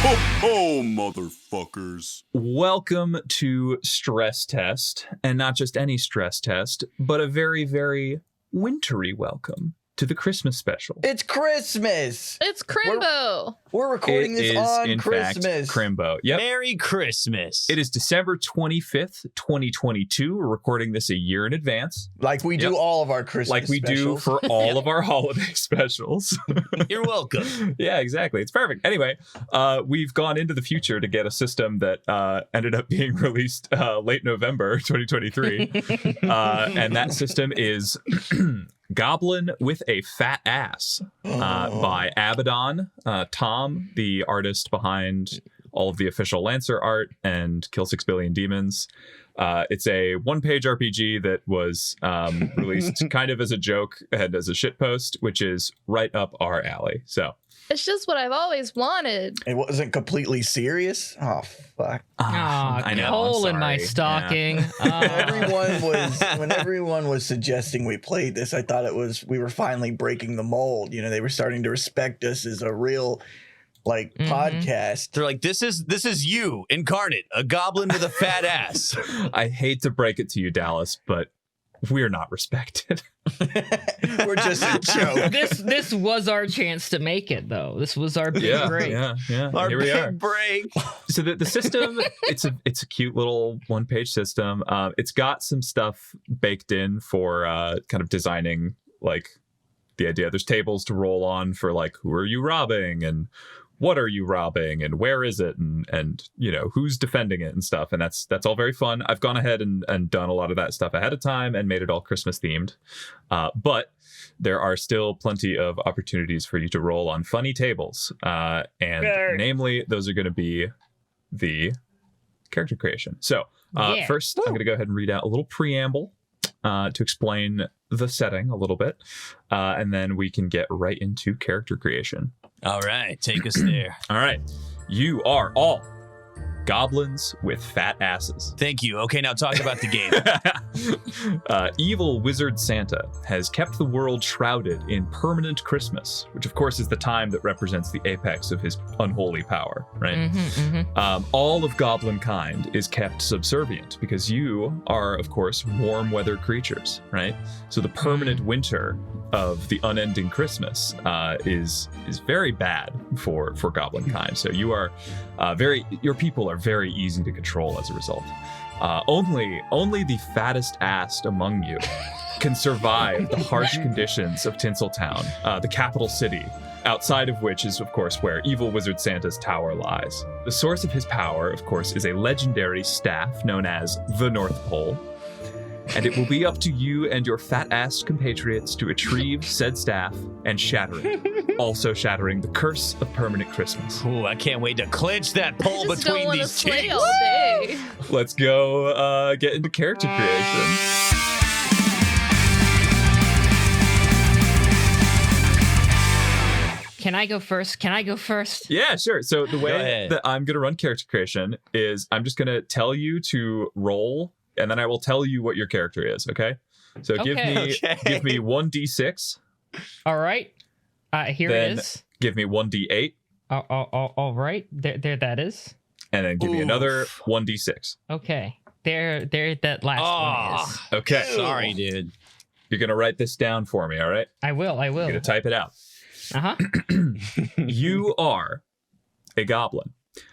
Ho ho, motherfuckers. Welcome to Stress Test, and not just any stress test, but a very, very wintry welcome to the Christmas special. It's Christmas. It's Crimbo. We're recording this on in Christmas. fact, Crimbo. Yep. Merry Christmas. It is December 25th, 2022. We're recording this a year in advance. Like we do all of our Christmas Like we do specials. for all of our holiday specials. You're welcome. Yeah, exactly. It's perfect. Anyway, we've gone into the future to get a system that ended up being released late November 2023. And that system is Goblin with a Fat Ass by Abaddon. Tom, the artist behind all of the official Lancer art and Kill 6 Billion Demons. It's a one-page RPG that was released kind of as a joke and as a shitpost, which is right up our alley. So It's just what I've always wanted. It wasn't completely serious. Oh fuck! I know, coal I'm in my sorry. stocking. When everyone was suggesting we played this, I thought it was we were finally breaking the mold. You know, they were starting to respect us as a real podcast. They're like, this is you incarnate, a goblin with a fat ass. I hate to break it to you, Dallas, but we're not respected. We're just a joke. This was our chance to make it, though. This was our big break. Yeah. Our Here we big are. break. So the system, it's a cute little one-page system. It's got some stuff baked in for kind of designing like the idea. There's tables to roll on for like who are you robbing and what are you robbing and where is it and you know who's defending it and stuff, and that's all very fun. I've gone ahead and done a lot of that stuff ahead of time and made it all Christmas themed, but there are still plenty of opportunities for you to roll on funny tables, and namely those are going to be the character creation. So first I'm going to go ahead and read out a little preamble to explain the setting a little bit, and then we can get right into character creation. All right, take us there. All right. You are all goblins with fat asses. Thank you. Okay, now talk about the game. Evil Wizard Santa has kept the world shrouded in permanent Christmas, which of course is the time that represents the apex of his unholy power, right? All of goblin kind is kept subservient because you are, of course, warm weather creatures, right? So the permanent winter of the unending Christmas is very bad for goblin kind. So you are your people are very easy to control as a result. Only the fattest assed among you can survive the harsh conditions of Tinseltown, the capital city, outside of which is, of course, where evil Wizard Santa's tower lies. The source of his power, of course, is a legendary staff known as the North Pole, and it will be up to you and your fat-assed compatriots to retrieve said staff and shatter it, also shattering the curse of permanent Christmas. Ooh, I can't wait to clinch that pole I just don't between want to these slay cheeks. all day. Let's go get into character creation. Can I go first? Yeah, sure. So the way ahead. that I'm going to run character creation is I'm just going to tell you to roll, and then I will tell you what your character is, okay? So give me 1d6. All right. Here Then it is. give me 1d8, All right. There that is. and then give me another 1d6. Okay. There that last one is. Okay. Sorry, dude. You're going to write this down for me, all right? I will. You're going to type it out. Uh-huh. You are a goblin.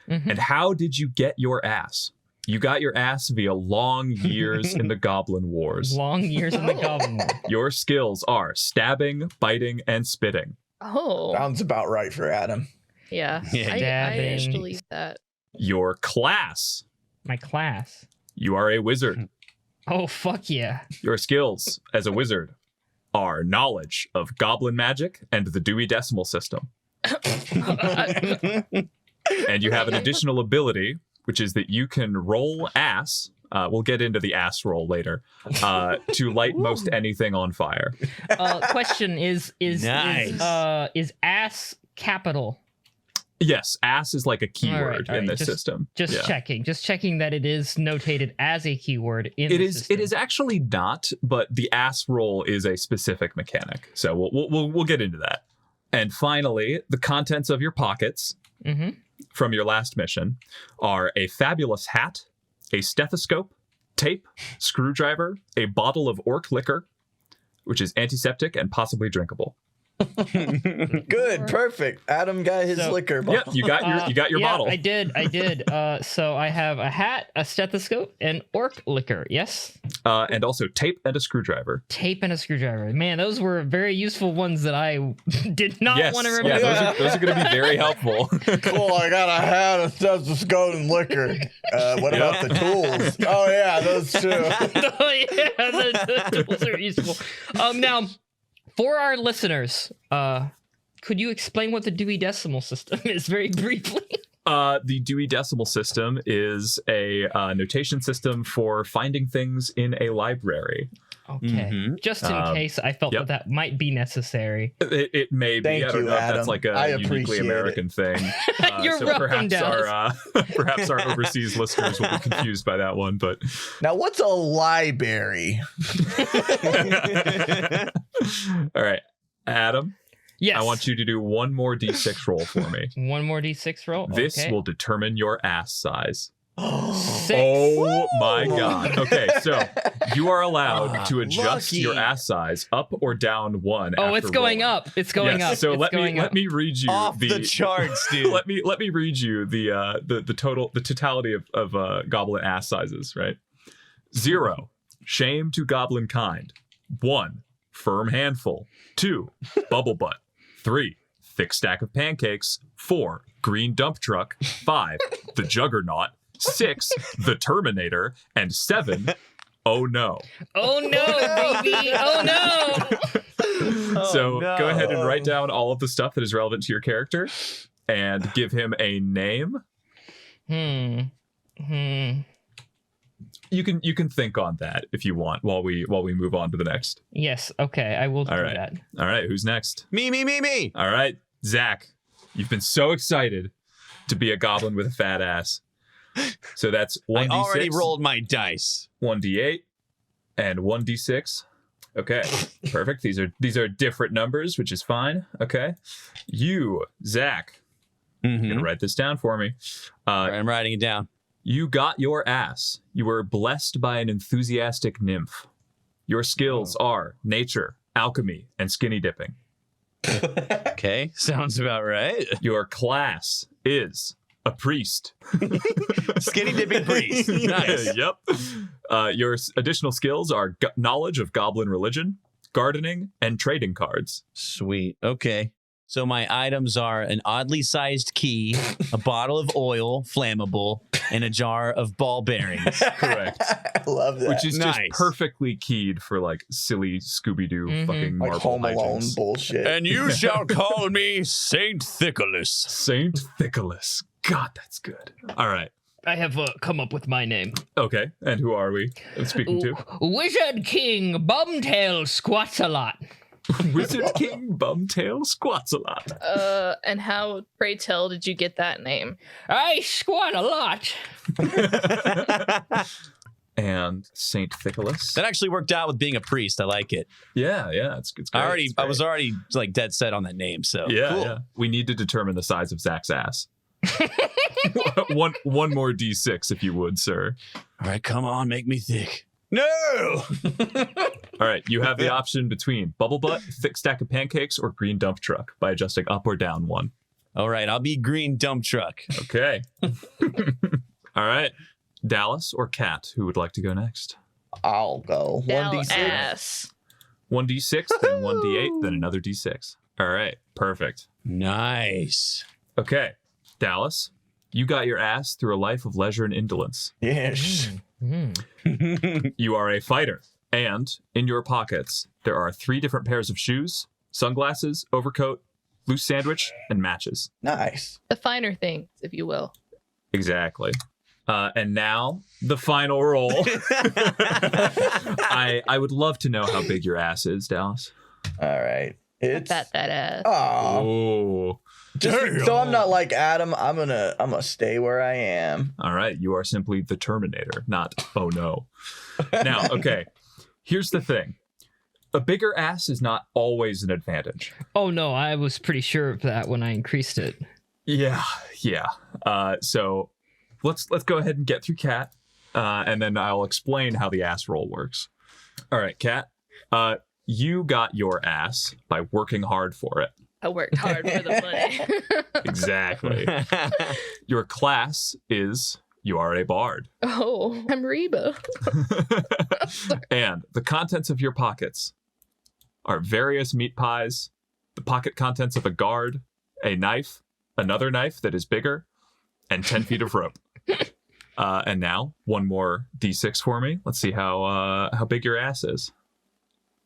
Mhm. And how did you get your ass? You got your ass via long years in the Goblin Wars. Long years in the Goblin War. Your skills are stabbing, biting, and spitting. Oh, Sounds about right for Adam. yeah. Yeah, I dabbing. believe that. Your class. My class. You are a wizard. Oh, fuck yeah. Your skills as a wizard are knowledge of goblin magic and the Dewey Decimal System. And you have an additional ability, which is that you can roll ass. We'll get into the ass roll later. To light most anything on fire. Question is Nice. ass capital? Yes, ass is like a keyword all right, in this just- system. Just Yeah. checking that it is notated as a keyword in It the is. system. It is actually not, but the ass roll is a specific mechanic. So we'll get into that. And finally, the contents of your pockets. Mm-hmm. from your last mission are a fabulous hat, a stethoscope, tape, screwdriver, a bottle of orc liquor, which is antiseptic and possibly drinkable. Good, perfect. Adam got his liquor bottle. Yep, you got your bottle. I did. So I have a hat, a stethoscope, and orc liquor. Yes. And also tape and a screwdriver. Tape and a screwdriver. Man, those were very useful ones that I did not want to remember. Yeah, those are going to be very helpful. Cool, I got a hat, a stethoscope, and liquor. What about the tools? Oh, yeah, those too. Oh, yeah, the tools are useful. Now, for our listeners, could you explain what the Dewey Decimal System is very briefly? The Dewey Decimal System is a notation system for finding things in a library. Okay. Just in case I felt that might be necessary. It may be. Thank I don't you, know if Adam. that's like a I uniquely appreciate American thing. You're so welcome, perhaps our overseas listeners will be confused by that one. But Now, what's a library? all right, Adam. Yes. I want you to do one more D6 roll for me. One more D6 roll. This Okay. will determine your ass size. 6. Oh my god. Okay, so you are allowed to adjust lucky. your ass size up or down one. Oh, after it's going rolling. up. It's going Yes, up. So It's let going up. me read you Off the charts, dude. let me read you the totality of goblin ass sizes, right? 0, shame to goblin kind. 1, firm handful. 2, bubble butt. 3, thick stack of pancakes. 4, green dump truck. 5, the juggernaut. 6, the Terminator. And 7, oh no. Oh no, baby. Oh no. So no. go ahead and write down all of the stuff that is relevant to your character and give him a name. You can think on that if you want while we move on to the next. Yes. Okay. I will do All right. that. All right, who's next? Me. All right, Zach. You've been so excited to be a goblin with a fat ass. So that's I 1d6, already rolled my dice. 1d8, and 1d6. Okay, perfect. These are different numbers, which is fine. Okay, you, Zach, you're gonna write this down for me. All right, I'm writing it down. You got your ass. You were blessed by an enthusiastic nymph. Your skills are nature, alchemy, and skinny dipping. Okay, sounds about right. Your class is a priest. Skinny dipping priest. Nice. Yep. Your additional skills are knowledge of goblin religion, gardening, and trading cards. Sweet. Okay. So my items are an oddly sized key, a bottle of oil, flammable, and a jar of ball bearings. Correct. I love that. Which is just Nice. perfectly keyed for like silly Scooby-Doo fucking like Marvel Home Alone hijinks. bullshit. And you shall call me Saint Thiccolas. Saint Thiccolas. God, that's good. All right. I have come up with my name. Okay. And who are we speaking to? Wizard King Bumtale Squattsalot. Wizard King Bumtale Squattsalot. And how, pray tell, did you get that name? I squat a lot. And Saint Thiccolas. That actually worked out with being a priest. I like it. Yeah, it's great. It's I was great. already like dead set on that name. So Yeah, cool. yeah. We need to determine the size of Zach's ass. one more D6, if you would, sir. All right, come on, make me thick. No. All right, you have the option between bubble butt, thick stack of pancakes, or green dump truck by adjusting up or down one. All right, I'll be green dump truck. Okay. All right, Dallas or Kat, who would like to go next? I'll go. Down 1d6. ass. 1d6, then 1d8, then another d6. All right, perfect. Nice. Okay, Dallas, you got your ass through a life of leisure and indolence. Yes. You are a fighter, and in your pockets, there are 3 different pairs of shoes, sunglasses, overcoat, loose sandwich, and matches. Nice. The finer things, if you will. Exactly. And now, the final roll. I would love to know how big your ass is, Dallas. All right. It's Bet that ass. Oh. so I'm not like Adam. I'm gonna stay where I am. All right, you are simply the Terminator, not oh no. Now, okay, here's the thing. A bigger ass is not always an advantage. Oh no, I was pretty sure of that when I increased it. Yeah, Yeah. So let's go ahead and get through Cat, and then I'll explain how the ass roll works. All right, Cat. You got your ass by working hard for it. I worked hard for the money. Exactly. Your class is you are a bard. Oh, I'm Reba. And the contents of your pockets are various meat pies, the pocket contents of a guard, a knife, another knife that is bigger, and 10 feet of rope. And now, one more d6 for me. Let's see how big your ass is.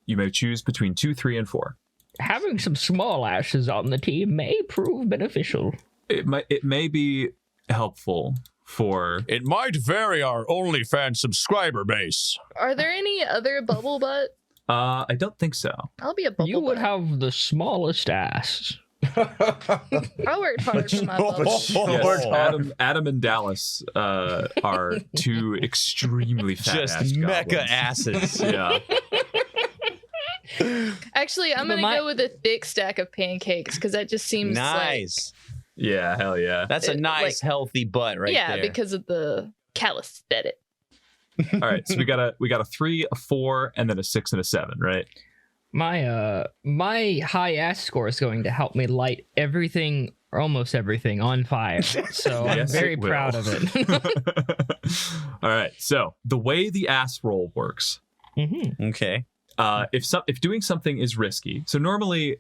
You may choose between 2, 3, and 4. Having some small asses on the team may prove beneficial. It may be helpful for... It might vary our OnlyFans subscriber base. Are there any other bubble butt? I don't think so. I'll be a bubble You would butt. have the smallest ass. I worked hard for my bubble. Yes, Adam and Dallas are two extremely fat Just mecha asses. Yeah. Actually, I'm But gonna go with a thick stack of pancakes because that just seems Nice. Yeah, hell yeah. That's a It, nice, healthy butt right yeah, there. because of the calisthenic. All right, so we got a 3, a 4, and then a 6 and a 7, right? My high ass score is going to help me light everything, or almost everything, on fire. So I'm Yes, very it will. proud of it. All right, so the way the ass roll works, Okay. if doing something is risky, so normally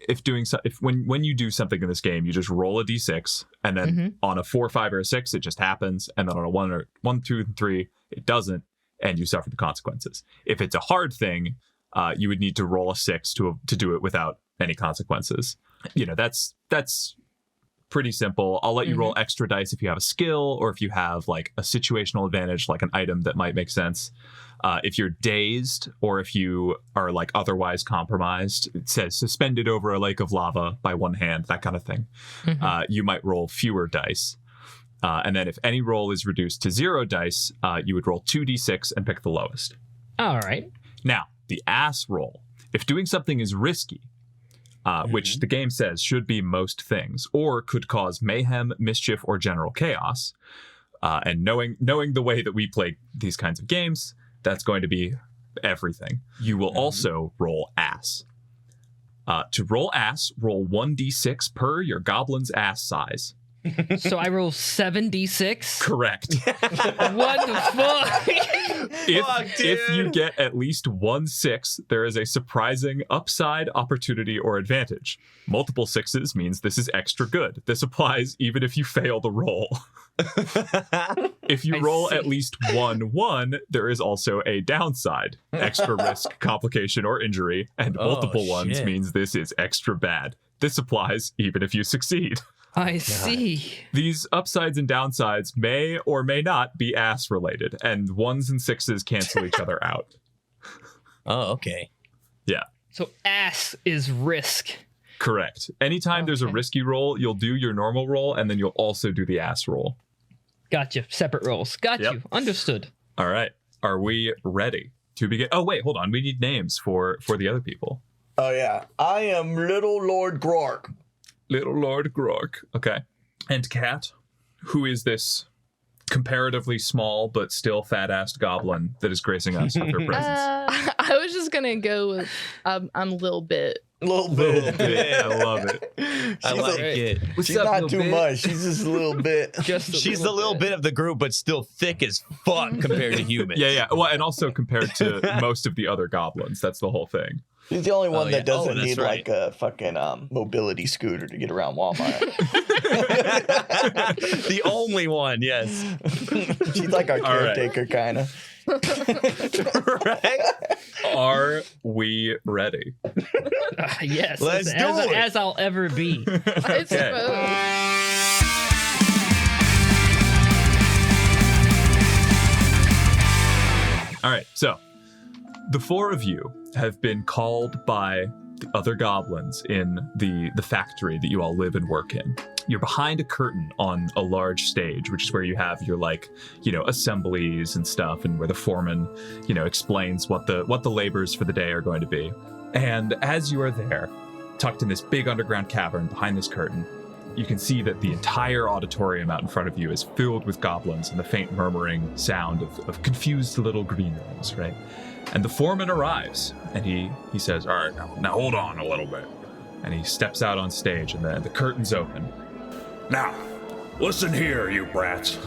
when you do something in this game, you just roll a d6, and then on a 4, 5, or a 6, it just happens, and then on a 1, 2, and 3, it doesn't, and you suffer the consequences. If it's a hard thing, you would need to roll a 6 to do it without any consequences. You know, that's pretty simple. I'll let you roll extra dice if you have a skill or if you have like a situational advantage, like an item that might make sense. If you're dazed or if you are like otherwise compromised, it says suspended over a lake of lava by one hand, that kind of thing. You might roll fewer dice. And then if any roll is reduced to 0 dice, you would roll 2d6 and pick the lowest. All right. Now, the ass roll. If doing something is risky, which the game says should be most things, or could cause mayhem, mischief, or general chaos, and knowing the way that we play these kinds of games, that's going to be everything. You will also roll ass. To roll ass, roll 1d6 per your goblin's ass size. So I roll 7d6. Correct. What the fuck? If you get at least 1 6, there is a surprising upside, opportunity, or advantage. Multiple 6s means this is extra good. This applies even if you fail the roll. If you I roll see. at least 1 1, there is also a downside. Extra risk, complication, or injury. And multiple ones shit. means this is extra bad. This applies even if you succeed. I see. These upsides and downsides may or may not be ass related, and 1s and 6s cancel each other out. Oh, okay. Yeah, So ass is risk. correct. Anytime there's a Okay. risky roll, you'll do your normal roll, and then you'll also do the ass roll. Gotcha. Separate rolls. Got Yep. you. Understood. All right. Are we ready to begin? Oh, wait, hold on. We need names for the other people. Oh yeah, I am Little Lord Grork. Little Lord Grork. Okay. And Cat, who is this comparatively small but still fat-assed goblin that is gracing us with her presence? I was just gonna go with I'm Lil Bit. Little Little bit. Bit. I love it. I She's like a- it. She's not too much. She's just a little bit. Just a She's the little bit of the group, but still thick as fuck compared to humans. Yeah. Well, and also compared to most of the other goblins. That's the whole thing. She's the only one yeah. that doesn't Oh, that's need right. like a fucking mobility scooter to get around Walmart. The only one, yes. She's like our All right. caretaker, kind of. Right? Are we ready? Yes. Let's as, do it. as I'll ever be. I suppose. All right, so the 4 of you have been called by the other goblins in the factory that you all live and work in. You're behind a curtain on a large stage, which is where you have your assemblies and stuff, and where the foreman, explains what the labors for the day are going to be. And as you are there, tucked in this big underground cavern behind this curtain, you can see that the entire auditorium out in front of you is filled with goblins and the faint murmuring sound of confused little greenlings, right? And the foreman arrives, and he says, all right, now hold on a little bit. And he steps out on stage, and the curtains open. Now, listen here, you brats.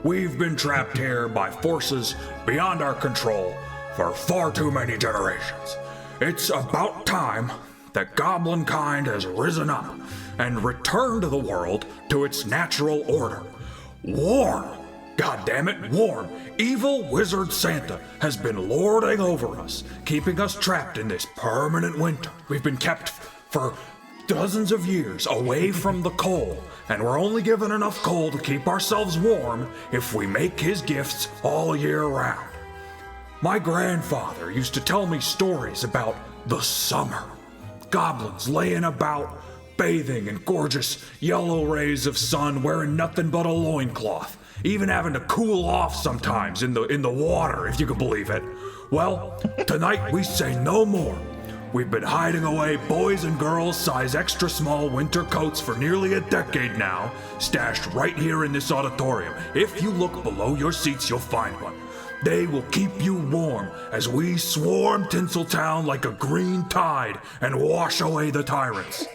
We've been trapped here by forces beyond our control for far too many generations. It's about time that goblin kind has risen up and returned the world to its natural order. Warn! Goddammit, warn! Evil Wizard Santa has been lording over us, keeping us trapped in this permanent winter. We've been kept for dozens of years away from the cold, and we're only given enough coal to keep ourselves warm if we make his gifts all year round. My grandfather used to tell me stories about the summer. Goblins laying about, bathing in gorgeous yellow rays of sun, wearing nothing but a loincloth, even having to cool off sometimes in the water, if you can believe it. Well, tonight we say no more. We've been hiding away boys and girls size extra small winter coats for nearly a decade now, stashed right here in this auditorium. If you look below your seats, you'll find one. They will keep you warm as we swarm Tinseltown like a green tide and wash away the tyrants.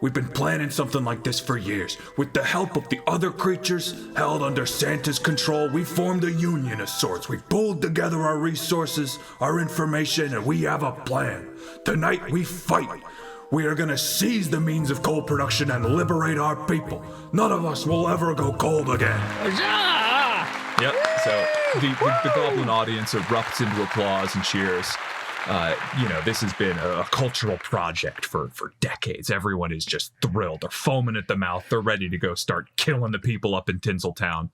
We've been planning something like this for years. With the help of the other creatures held under Santa's control, we formed a union of sorts. We pulled together our resources, our information, and we have a plan. Tonight we fight. We are gonna seize the means of coal production and liberate our people. None of us will ever go cold again. Yep. So the goblin audience erupts into applause and cheers. This has been a cultural project for decades. Everyone is just thrilled. They're foaming at the mouth. They're ready to go start killing the people up in Tinseltown.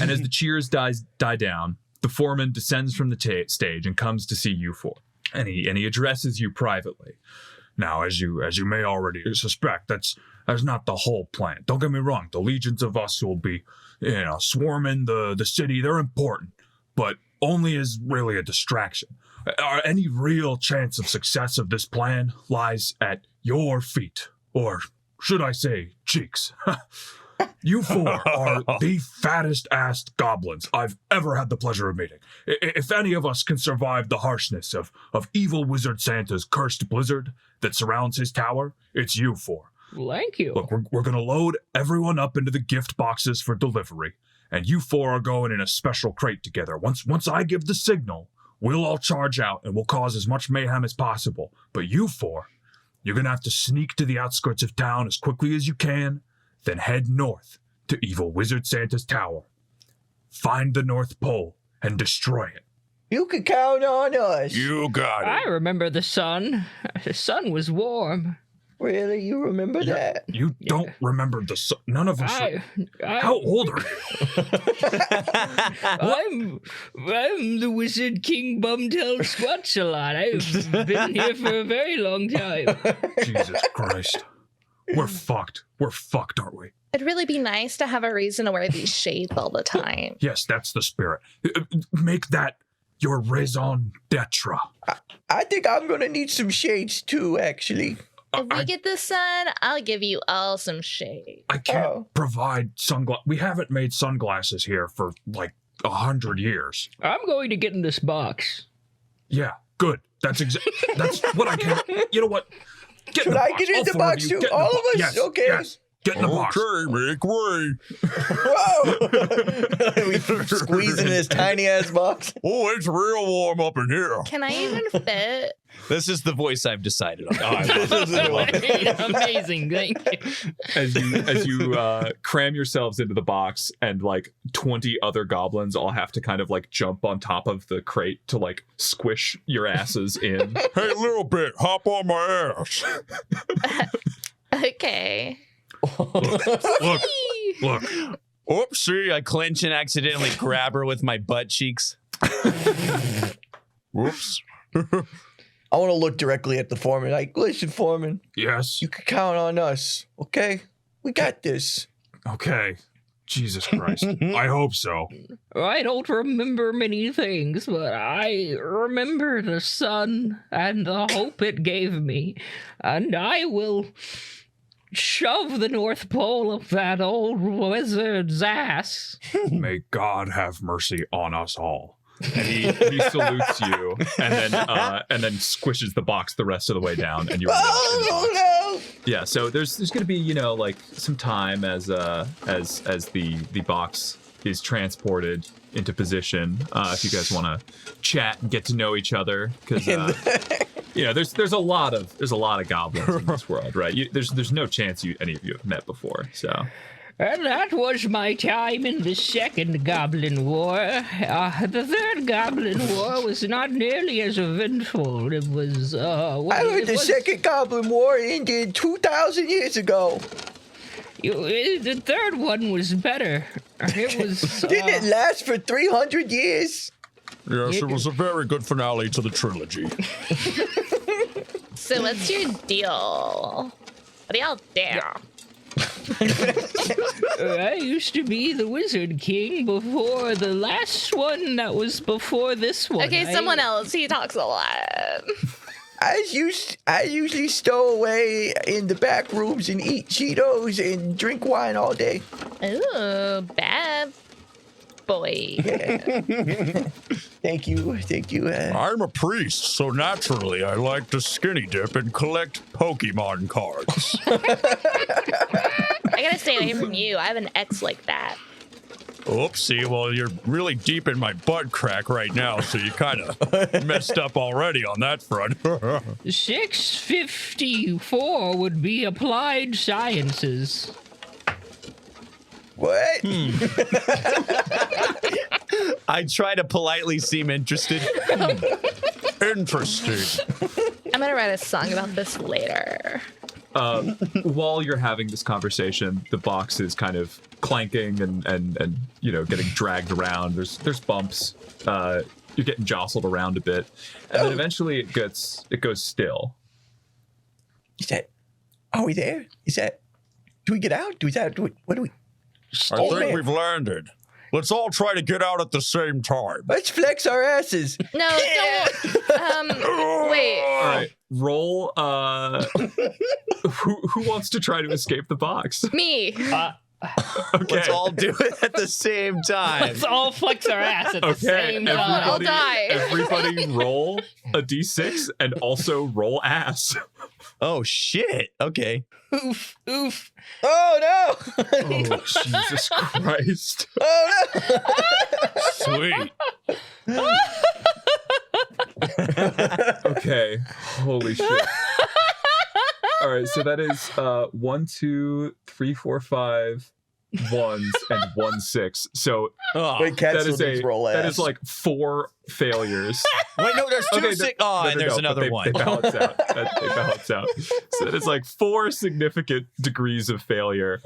And as the cheers die down, the foreman descends from the stage and comes to see you four. And he addresses you privately. Now, as you may already suspect, that's not the whole plan. Don't get me wrong. The legions of us will be, swarming the city. They're important, but only as really a distraction. Any real chance of success of this plan lies at your feet, or should I say, cheeks. You four are the fattest-assed goblins I've ever had the pleasure of meeting. If any of us can survive the harshness of evil Wizard Santa's cursed blizzard that surrounds his tower, it's you four. Thank you. Look, we're going to load everyone up into the gift boxes for delivery, and you four are going in a special crate together. Once I give the signal, we'll all charge out and we'll cause as much mayhem as possible. But you four, you're going to have to sneak to the outskirts of town as quickly as you can, then head north to evil Wizard Santa's tower. Find the North Pole and destroy it. You can count on us. You got it. I remember the sun. The sun was warm. Really? You remember that? You don't remember the sun. None of us. How old are you? I'm the Wizard King Bumtale Squattsalot. I've been here for a very long time. Jesus Christ. We're fucked. We're fucked, aren't we? It'd really be nice to have a reason to wear these shades all the time. Yes, that's the spirit. Make that your raison d'etre. I think I'm going to need some shades too, actually. If we get the sun, I'll give you all some shade. I can't provide sunglasses. We haven't made sunglasses here for like 100 years. I'm going to get in this box. Yeah, good. That's what I can. You know what? Get Should I get in the box too? All of us? Yes, Okay. Yes. Get in the box. Okay, make way. Whoa! We squeeze in this tiny ass box. Oh, it's real warm up in here. Can I even fit? This is the voice I've decided on. Amazing, thank you. As you cram yourselves into the box, and like 20 other goblins all have to kind of like jump on top of the crate to like squish your asses in. Hey, Lil Bit, hop on my ass. Okay. Look. Oopsie, I clench and accidentally grab her with my butt cheeks. Whoops. I want to look directly at the foreman. Like, listen, foreman, Yes. you can count on us, okay? We got this. Okay. Jesus Christ. I hope so. I don't remember many things, but I remember the sun and the hope it gave me. And I will shove the North Pole up that old wizard's ass. May God have mercy on us all. And he salutes you, and then squishes the box the rest of the way down, and you. Oh no! Yeah, so there's going to be like some time as the box is transported into position. If you guys want to chat and get to know each other, because there's a lot of goblins in this world, right? There's no chance any of you have met before, so. And that was my time in the Second Goblin War. The Third Goblin War was not nearly as eventful. It was, I heard the Second Goblin War ended 2,000 years ago. The third one was better. It was. Didn't it last for 300 years? Yes, it was a very good finale to the trilogy. So what's your deal? What do y'all do? I used to be the Wizard King before the last one that was before this one. Okay, someone else. He talks a lot. I usually stow away in the back rooms and eat Cheetos and drink wine all day. Ooh, bad boy. Thank you. I'm a priest, so naturally I like to skinny dip and collect Pokemon cards. I gotta stay away from you. I have an ex like that. Oopsie, well, you're really deep in my butt crack right now, so you kind of messed up already on that front. 654 would be applied sciences. What? I try to politely seem interested. Interesting. I'm gonna write a song about this later. While you're having this conversation, the box is kind of clanking and getting dragged around. There's bumps. You're getting jostled around a bit, and then eventually it goes still. Are we there? Do we get out? What do we? I think we've landed. Let's all try to get out at the same time. Let's flex our asses. No, don't. Wait. All right, roll. Who wants to try to escape the box? Me. Okay. Let's all do it at the same time. Let's all flex our ass at the same time. I'll die. Everybody roll a d6 and also roll ass. Oh, shit. Okay. Oof, oof. Oh no! Oh, Jesus Christ. Oh Sweet. Okay. Holy shit. All right, so that is 1, 2, 3, 4, 5 ones and 1 6. So Oh. Wait, that is like 4 failures. Wait, no, there's two sick. Oh, and there's but another one. They balance out. They balance out. So that is like 4 significant degrees of failure.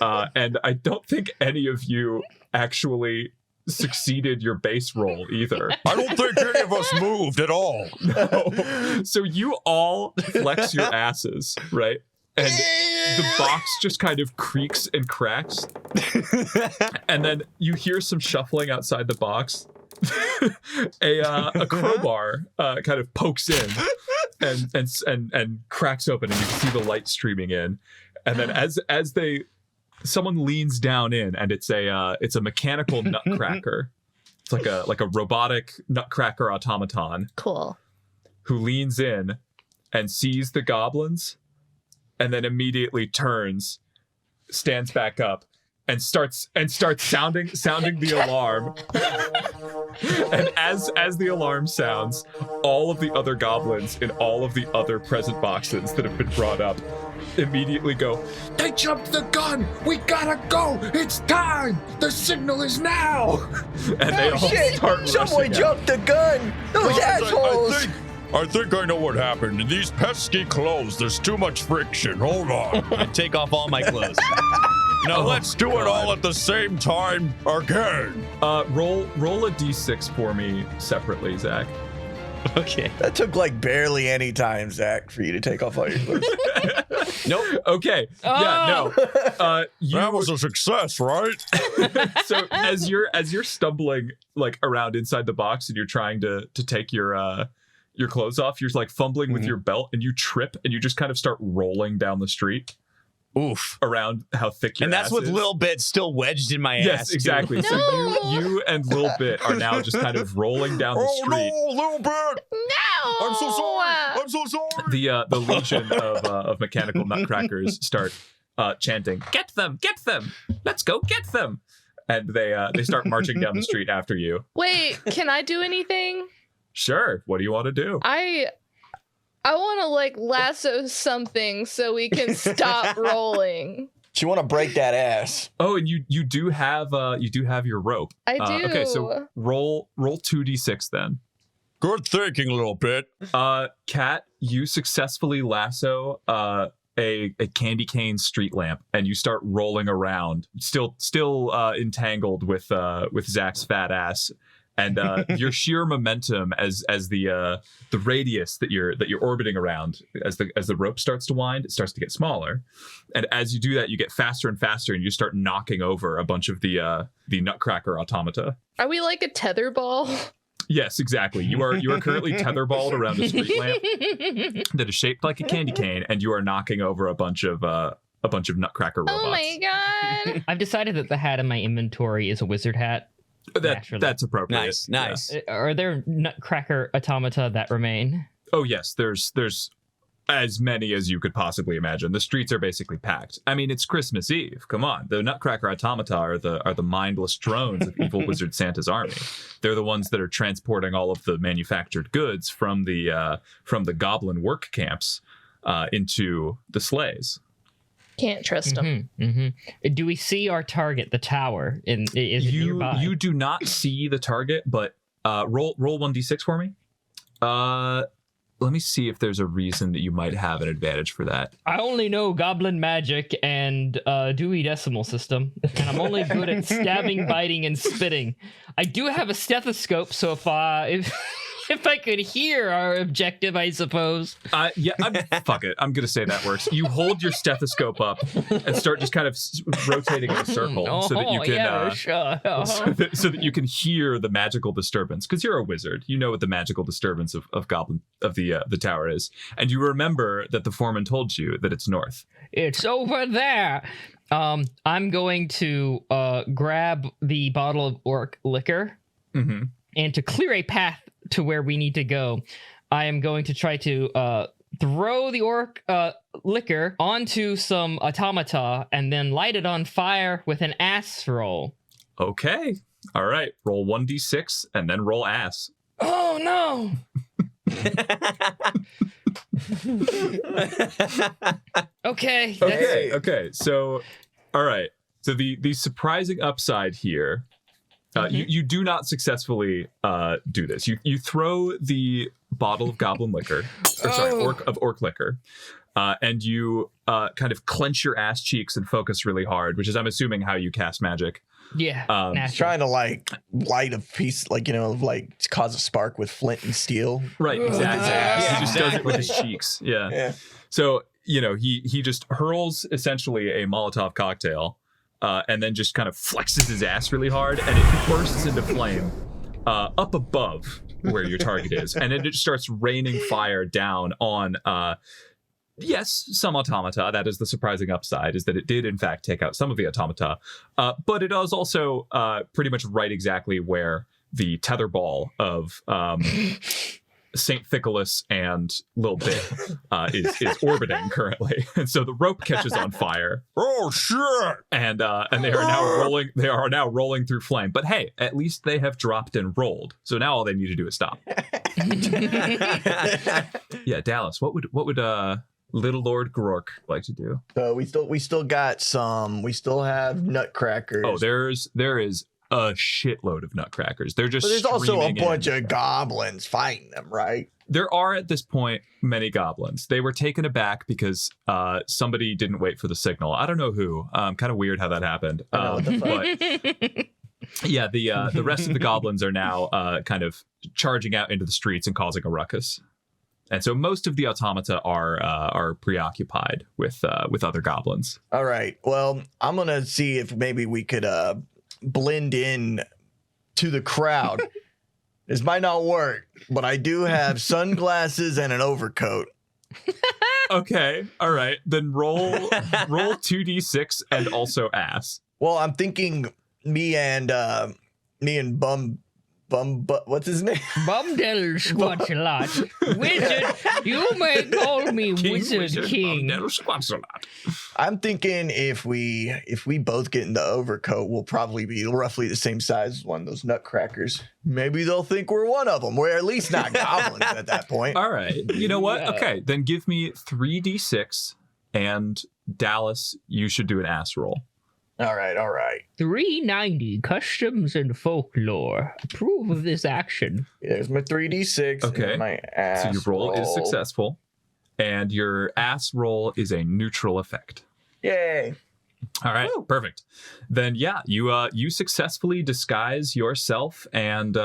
And I don't think any of you actually succeeded your base roll either. I don't think any of us moved at all. No. So you all flex your asses, right? And the box just kind of creaks and cracks. And then you hear some shuffling outside the box. A crowbar kind of pokes in and cracks open, and you can see the light streaming in. And then as someone leans down in, and it's a mechanical nutcracker. It's like a robotic nutcracker automaton. Cool. Who leans in and sees the goblins, and then immediately turns, stands back up, and starts sounding the alarm. And as the alarm sounds, all of the other goblins in all of the other present boxes that have been brought up immediately go, "They jumped the gun! We gotta go! It's time! The signal is now!" And they all start Someone rushing out. jumped the gun! Those assholes! I think I know what happened. In these pesky clothes, there's too much friction. Hold on. I take off all my clothes. Now let's do it all at the same time again. Roll a d6 for me separately, Zach. Okay. That took like barely any time, Zach, for you to take off all your clothes. Nope. Okay. Yeah. No. That was a success, right? So as you're stumbling like around inside the box and you're trying to take your clothes off, you're like fumbling with your belt and you trip and you just kind of start rolling down the street. Oof. around how thick your And that's ass with is. Lil Bit still wedged in my ass. Yes, exactly. No. So you and Lil Bit are now just kind of rolling down the street. Little bit. No! I'm so sorry. I'm so sorry. The legion of mechanical nutcrackers start chanting, "Get them! Get them! Let's go get them!" And they start marching down the street after you. Wait, can I do anything? Sure. What do you want to do? I want to like lasso something so we can stop rolling. You want to break that ass. Oh, and you do have your rope. I do. Okay, so roll 2d6 then. Good thinking, Little Bit. Kat, you successfully lasso a candy cane street lamp, and you start rolling around, still entangled with Zach's fat ass, and your sheer momentum as the radius that you're orbiting around, as the rope starts to wind, it starts to get smaller, and as you do that, you get faster and faster, and you start knocking over a bunch of the Nutcracker automata. Are we like a tether ball? Yes, exactly. You are currently tetherballed around a street lamp that is shaped like a candy cane, and you are knocking over a bunch of Nutcracker robots. Oh my god. I've decided that the hat in my inventory is a wizard hat. Naturally. That's appropriate. Nice. Are there Nutcracker automata that remain? Oh yes, there's as many as you could possibly imagine. The streets are basically packed. I mean, it's Christmas Eve. Come on, the Nutcracker automata are the mindless drones of evil wizard Santa's army. They're the ones that are transporting all of the manufactured goods from the Goblin work camps into the sleighs. Can't trust them. Do we see our target, the tower? Is it nearby? You do not see the target, but roll 1d6 for me. Let me see if there's a reason that you might have an advantage for that. I only know Goblin magic and Dewey Decimal System, and I'm only good at stabbing, biting, and spitting. I do have a stethoscope, so if I could hear our objective, I suppose. Fuck it. I'm gonna say that works. You hold your stethoscope up and start just kind of rotating in a circle so that you can so that you can hear the magical disturbance, because you're a wizard. You know what the magical disturbance of Goblin of the tower is, and you remember that the foreman told you that it's north. It's over there. I'm going to grab the bottle of orc liquor, and to clear a path to where we need to go, I am going to try to throw the orc liquor onto some automata and then light it on fire with an ass roll. Okay. All right. Roll 1d6 and then roll ass. Oh no! Okay. So, all right. So the surprising upside here. You do not successfully do this. You throw the bottle of goblin liquor, orc liquor, and you kind of clench your ass cheeks and focus really hard, which is, I'm assuming, how you cast magic. Yeah, He's trying to like light a piece, like, like cause a spark with flint and steel. Right, exactly. Yeah, He just does it with his cheeks. Yeah. So he just hurls essentially a Molotov cocktail. And then just kind of flexes his ass really hard, and it bursts into flame up above where your target is, and it just starts raining fire down on, some automata. That is the surprising upside, is that it did in fact take out some of the automata, but it is also pretty much right exactly where the tetherball of St. Thiccolas and Lil Bit is orbiting currently, and so the rope catches on fire. Oh shit! And they are now rolling. They are now rolling through flame. But hey, at least they have dropped and rolled. So now all they need to do is stop. Yeah, Dallas. What would Little Lord Grork like to do? So we still got some. We still have nutcrackers. Oh, there is a shitload of nutcrackers. They're just. But there's also a streaming bunch in. of goblins fighting them, right? There are at this point many goblins. They were taken aback because somebody didn't wait for the signal. I don't know who. Kind of weird how that happened. What the fuck? But yeah, the rest of the goblins are now kind of charging out into the streets and causing a ruckus. And so most of the automata are preoccupied with other goblins. All right. Well, I'm gonna see if maybe we could blend in to the crowd. This might not work, but I do have sunglasses and an overcoat. Okay, all right. Then roll 2d6 and also ass. Well, I'm thinking me and what's his name? Bumtale Squattsalot. Wizard, you may call me Wizard King. Squattsalot. I'm thinking if we both get in the overcoat, we'll probably be roughly the same size as one of those nutcrackers. Maybe they'll think we're one of them. We're at least not goblins at that point. All right. You know what? Yeah. Okay, then give me 3d6, and Dallas, you should do an ass roll. All right. 390 customs and folklore. Approve of this action. There's my 3d6. Okay. And my ass So your roll is successful, and your ass roll is a neutral effect. Yay. All right, perfect. Then yeah, you successfully disguise yourself and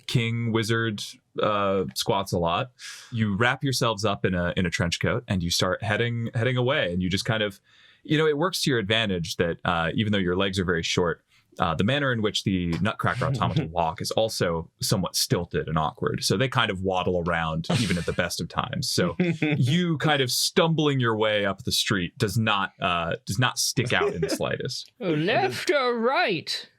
King Wizard Squattsalot. You wrap yourselves up in a trench coat and you start heading away, and you just kind of, it works to your advantage that even though your legs are very short, the manner in which the Nutcracker automaton walk is also somewhat stilted and awkward. So they kind of waddle around even at the best of times. So you kind of stumbling your way up the street does not stick out in the slightest. Left or right?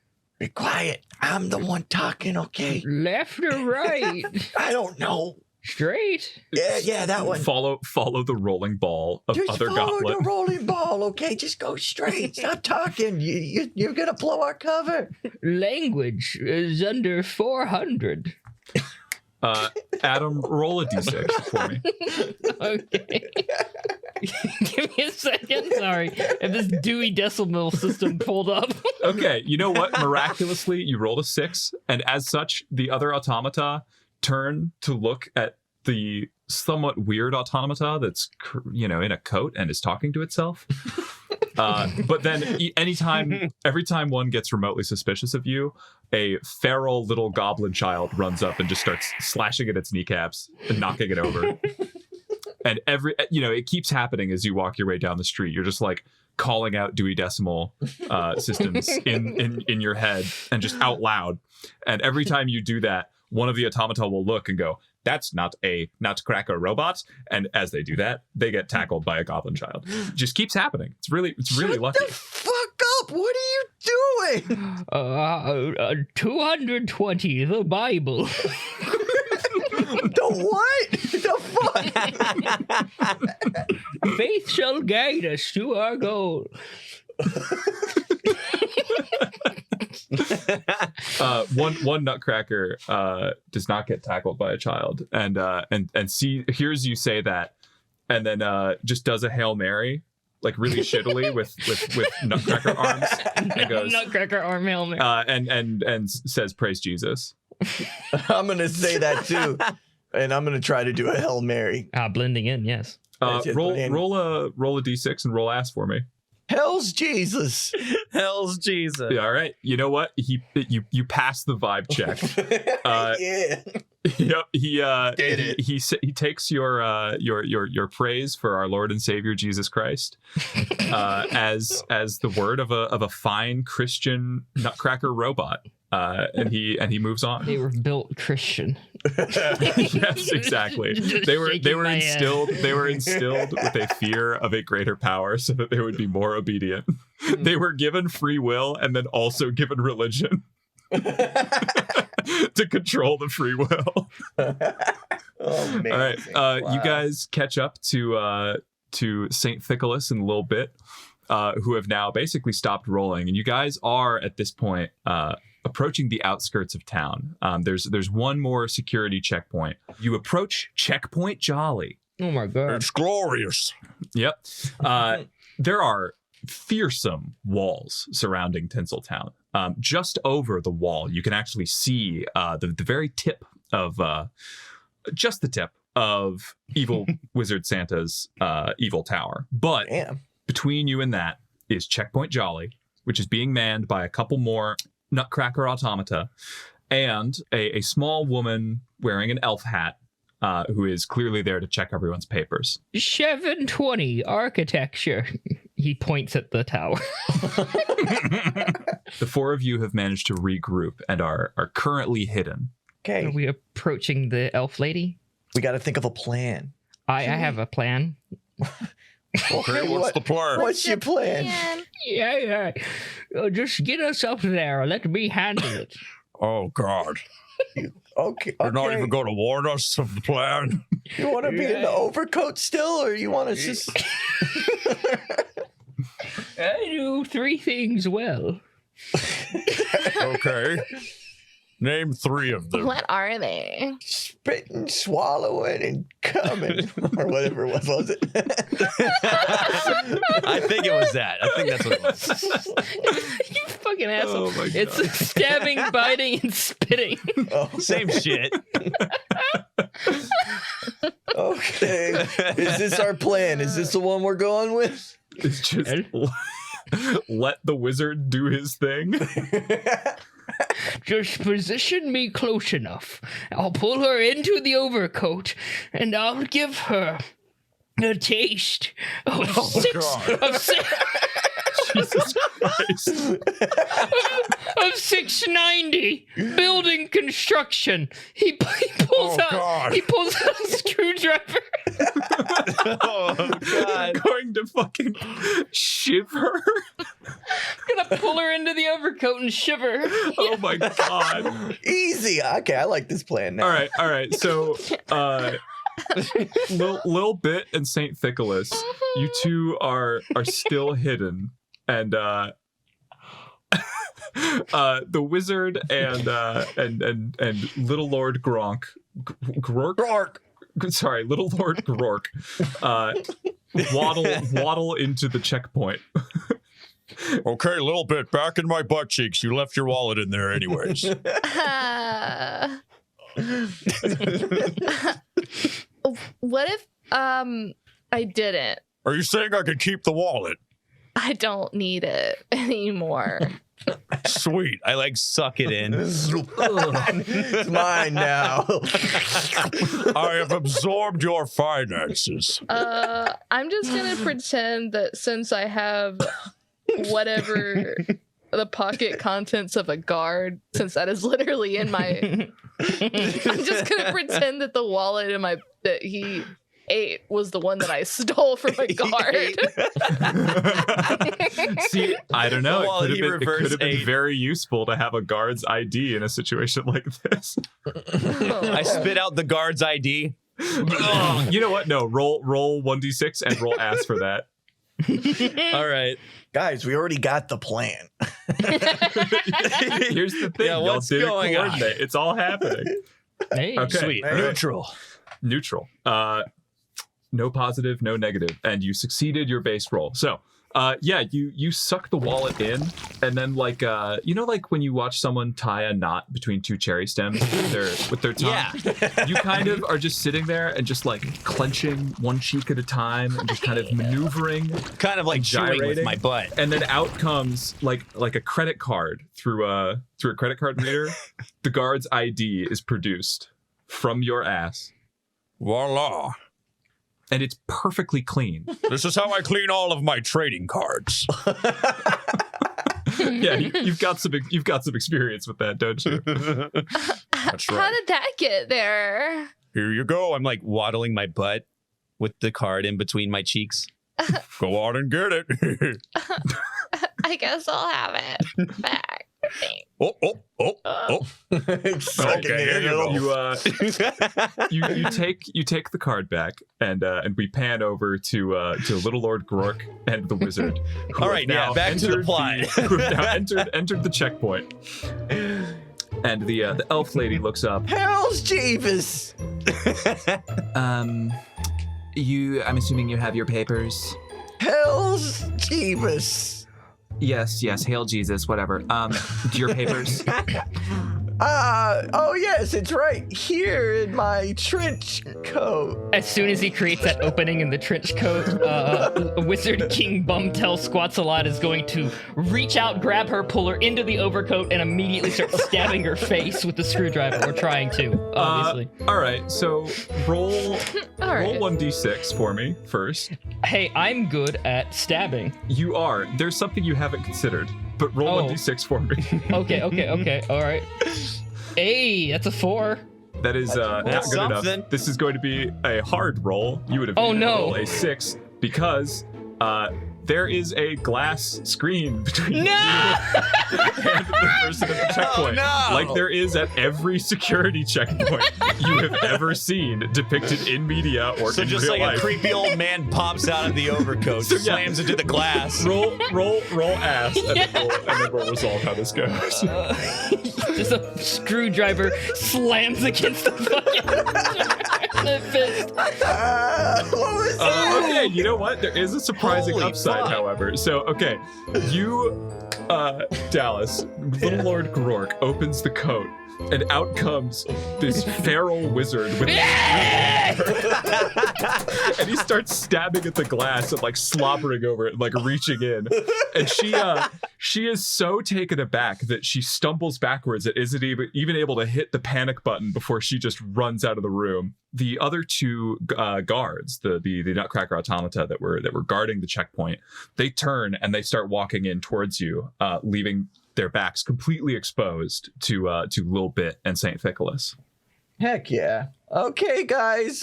Be quiet. I'm the one talking, okay? Left or right? I don't know. Straight? Yeah, that one. Follow the rolling ball of Just other follow goblins. the rolling ball, okay? Just go straight. Stop talking. You're going to blow our cover. Language is under 400. Adam, roll a d6 for me. Okay. Give me a second. Sorry. If this Dewey Decimal System pulled up. Okay, you know what? Miraculously, you rolled a 6, and as such, the other automata turn to look at the somewhat weird automata that's, in a coat and is talking to itself. But then every time one gets remotely suspicious of you, a feral little goblin child runs up and just starts slashing at its kneecaps and knocking it over. And it keeps happening as you walk your way down the street. You're just like calling out Dewey Decimal systems in your head and just out loud. And every time you do that, one of the automata will look and go, "That's not a Nutcracker robot." And as they do that, they get tackled by a goblin child. It just keeps happening. It's really lucky. Shut the fuck up. What are you doing? 220, the Bible. The what? The fuck? Faith shall guide us to our goal. One Nutcracker does not get tackled by a child, and hears you say that, and then just does a Hail Mary, like really shittily with Nutcracker arms, and goes Nutcracker arm Hail Mary. and says, "Praise Jesus." I'm going to say that too. And I'm going to try to do a Hail Mary. Blending in, yes. Roll a d6 and roll ass for me. Hell's Jesus. Hell's Jesus. Yeah, all right. You know what? You pass the vibe check. Yeah. Yep. He takes your praise for our Lord and Savior Jesus Christ as the word of a fine Christian Nutcracker robot. And he moves on. They were built Christian. Yes, exactly. They were instilled with a fear of a greater power so that they would be more obedient. They were given free will and then also given religion to control the free will. Oh man. All right. Wow. You guys catch up to Saint Thiccolas and Lil Bit, who have now basically stopped rolling, and you guys are at this point approaching the outskirts of town. There's one more security checkpoint. You approach Checkpoint Jolly. Oh my god. It's glorious. Yep. There are fearsome walls surrounding Tinseltown. Just over the wall, you can actually see the very tip of just the tip of evil Wizard Santa's evil tower. But Damn. between you and that is Checkpoint Jolly, which is being manned by a couple more Nutcracker automata and a small woman wearing an elf hat who is clearly there to check everyone's papers. 720 architecture. He points at the tower. The four of you have managed to regroup and are currently hidden. Okay. Are we approaching the elf lady? We got to think of a plan. I have a plan. Okay, what's the plan? What's your plan? Yeah. Just get us up there. Let me handle it. Oh, God. Okay. You're not even going to warn us of the plan? You want to be in the overcoat still, or you want to just? I do 3 things well. Okay. Name 3 of them. What are they? Spitting, swallowing, and coming, or whatever it was it? I think it was that. I think that's what it was. You fucking asshole. Oh my God. It's stabbing, biting, and spitting. Oh, Same shit. okay. Is this our plan? Is this the one we're going with? It's just let the wizard do his thing. Just position me close enough. I'll pull her into the overcoat, and I'll give her a taste of Jesus Christ. of 690 building construction. He pulls out a screwdriver. Oh, God. Going to fucking shiv her. Gonna pull her into the overcoat and shiver. Oh my God. Easy. Okay, I like this plan now. All right. So, Lil Bit and Saint Thiccolas, you two are still hidden, and the wizard and Little Lord Grork. Sorry, Little Lord Grork. Waddle into the checkpoint. Okay, a little bit. Back in my butt cheeks. You left your wallet in there anyways. What if I didn't? Are you saying I can keep the wallet? I don't need it anymore. Sweet. I like suck it in. It's mine now. I have absorbed your finances. I'm just gonna pretend that since I have whatever the pocket contents of a guard, since that is literally in my, I'm just gonna pretend that the wallet in my that he ate was the one that I stole from a guard. See, I don't know. Well, It he could reverse have been ate. very useful to have a guard's ID in a situation like this. I spit out the guard's ID. You know what? No, roll 1d6 and roll ass for that. All right. Guys, we already got the plan. Here's the thing. Yeah, Y'all what's didn't going on? coordinate. It's all happening. Hey, Okay. Sweet. All right. Neutral. No positive, no negative, and you succeeded your base roll. So, you suck the wallet in, and then like when you watch someone tie a knot between 2 cherry stems with their tongue. Yeah. You kind of are just sitting there and just like clenching one cheek at a time and just kind of maneuvering, Kind of like chewing with gyrating. my butt. and then out comes like a credit card through a credit card reader. The guard's ID is produced from your ass, Voila. and it's perfectly clean. This is how I clean all of my trading cards. Yeah, you've got some experience with that, don't you? That's How right. did that get there? Here you go. I'm like waddling my butt with the card in between my cheeks. Go on and get it. I guess I'll have it back. Thanks. Oh. Sucking Okay, it here in you a go. little- You take the card back, and we pan over to Little Lord Grork and the wizard. Who All have right, yeah, now back to the entered plot. who have now entered the checkpoint. And the elf lady looks up. Hell's Jeeves! I'm assuming you have your papers. Hell's Jeeves! Yes, hail Jesus, whatever. Your papers. Oh yes, it's right here in my trench coat. As soon as he creates that opening in the trench coat, Wizard King Bumtale Squattsalot is going to reach out, grab her, pull her into the overcoat, and immediately start stabbing her face with the screwdriver. Or trying to, obviously. All right, so roll All right. 1d6 for me first. Hey, I'm good at stabbing. You are. There's something you haven't considered, but roll Oh. 1d6 for me. Okay, all right. Hey, that's a 4. That is not good something. enough. This is going to be a hard roll. You would have Oh, needed to no. roll a 6 because there is a glass screen between you and the person at the checkpoint. no. Like there is at every security checkpoint you have ever seen depicted in media or So in just real like life. a creepy old man pops out of the overcoat, So, yeah. slams into the glass. Roll ass, and then we'll resolve how this goes. Just a screwdriver slams against the fucking fist. What was that? Okay, you know what? There is a surprising Holy upside, fuck. however. So, okay, you, Dallas, Little Lord Grork opens the coat, and out comes this feral wizard with and he starts stabbing at the glass and like slobbering over it and like reaching in. And she is so taken aback that she stumbles backwards and isn't even able to hit the panic button before she just runs out of the room. The other two guards, the Nutcracker automata that were guarding the checkpoint, they turn and they start walking in towards you, leaving their backs completely exposed to Lil Bit and Saint Thiccolas. Heck yeah. Okay, guys.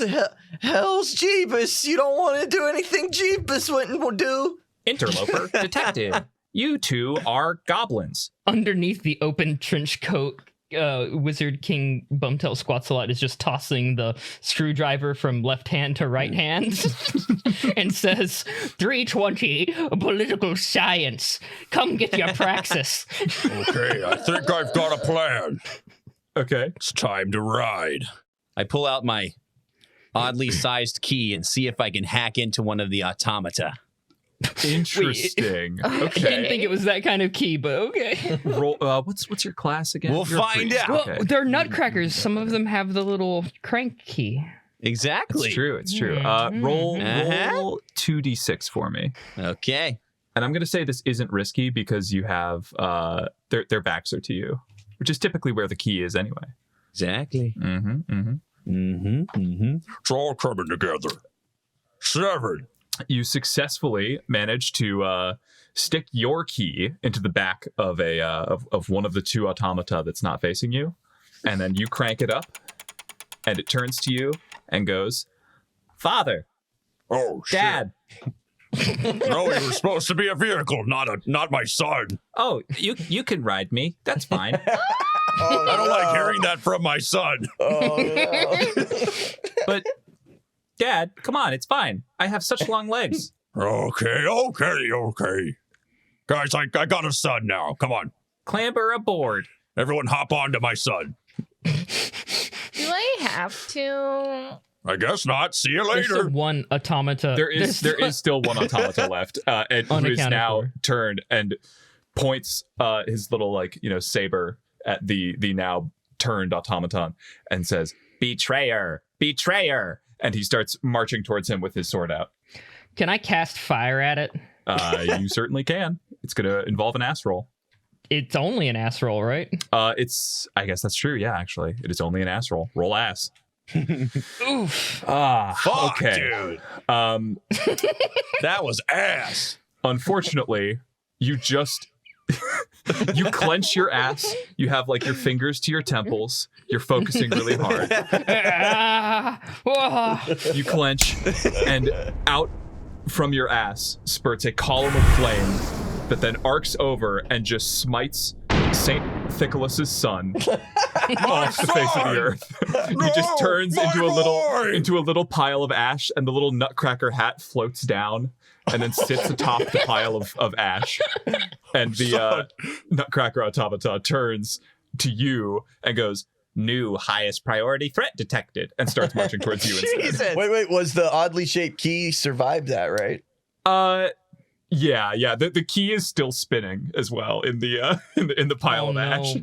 Hell's Jeebus. You don't want to do anything Jeebus wouldn't do. Interloper, detective. You two are goblins. Underneath the open trench coat, Wizard King Bumtale Squattsalot is just tossing the screwdriver from left hand to right hand and says, 320 political science. Come get your praxis. Okay, I think I've got a plan. Okay. It's time to ride. I pull out my oddly sized key and see if I can hack into one of the automata. Interesting. I didn't Okay. think it was that kind of key, but okay. Roll, what's your class again? We'll You're a find priest. out. Well, Okay. they're nutcrackers. Some of them have the little crank key. Exactly. It's true. It's true. Mhm. Roll 2d6 for me. Okay. And I'm going to say this isn't risky because you have their backs are to you, which is typically where the key is anyway. Exactly. It's all coming together. 7. You successfully manage to stick your key into the back of of one of the two automata that's not facing you, and then you crank it up, and it turns to you and goes, "Father, Oh, shit. Dad." No, you were supposed to be a vehicle, not my son. Oh, you can ride me. That's fine. Oh, I don't like hearing that from my son. Oh, no. But Dad, come on, it's fine. I have such long legs. Okay. Guys, I got a son now. Come on. Clamber aboard. Everyone hop on to my son. Do I have to? I guess not. See you There's still later. one automata. There is still one automata left, and who is Unaccounted now for. turned and points his little saber at the now turned automaton and says, "Betrayer, betrayer!" And he starts marching towards him with his sword out. Can I cast fire at it? You certainly can. It's going to involve an ass roll. It's only an ass roll, right? I guess that's true. Yeah, actually, it is only an ass roll. Roll ass. Oof. Fuck, Okay. dude. That was ass. Unfortunately, you just you clench your ass. You have your fingers to your temples. You're focusing really hard. Ah, whoa. You clench, and out from your ass spurts a column of flame that then arcs over and just smites Saint Thiccolas' son off the face of the earth. He just turns into a little pile of ash, and the little nutcracker hat floats down and then sits atop the pile of ash. And the nutcracker automata turns to you and goes, "New highest priority threat detected," and starts marching towards you instead. Jesus. Wait. Was the oddly shaped key survived that, right? Yeah. The key is still spinning as well in the pile Oh, of ash. no.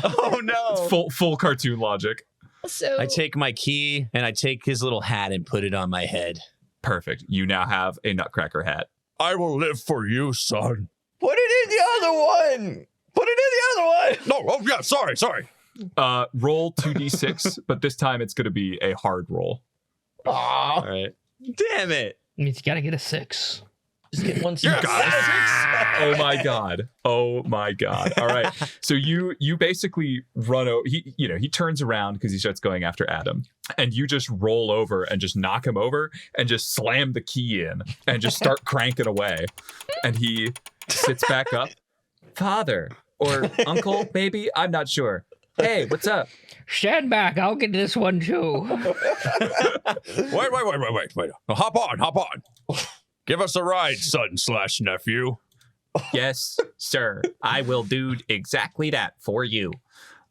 Oh no. Full cartoon logic. So I take my key and I take his little hat and put it on my head. Perfect. You now have a nutcracker hat. I will live for you, son. Put it in the other one. Put it in the other one. No, oh yeah, sorry. Roll 2d6, but this time it's going to be a hard roll. Aw. All right. Damn it. Means you gotta get a 6. Just get one Yes. Oh my god. Oh my god. All right. So you basically run over. He turns around because he starts going after Adam, and you just roll over and just knock him over and just slam the key in and just start cranking away. And he sits back up. Father or uncle, maybe, I'm not sure. Hey, what's up? Stand back. I'll get this one too. Wait. Hop on. Give us a ride, son/nephew. Yes, sir. I will do exactly that for you.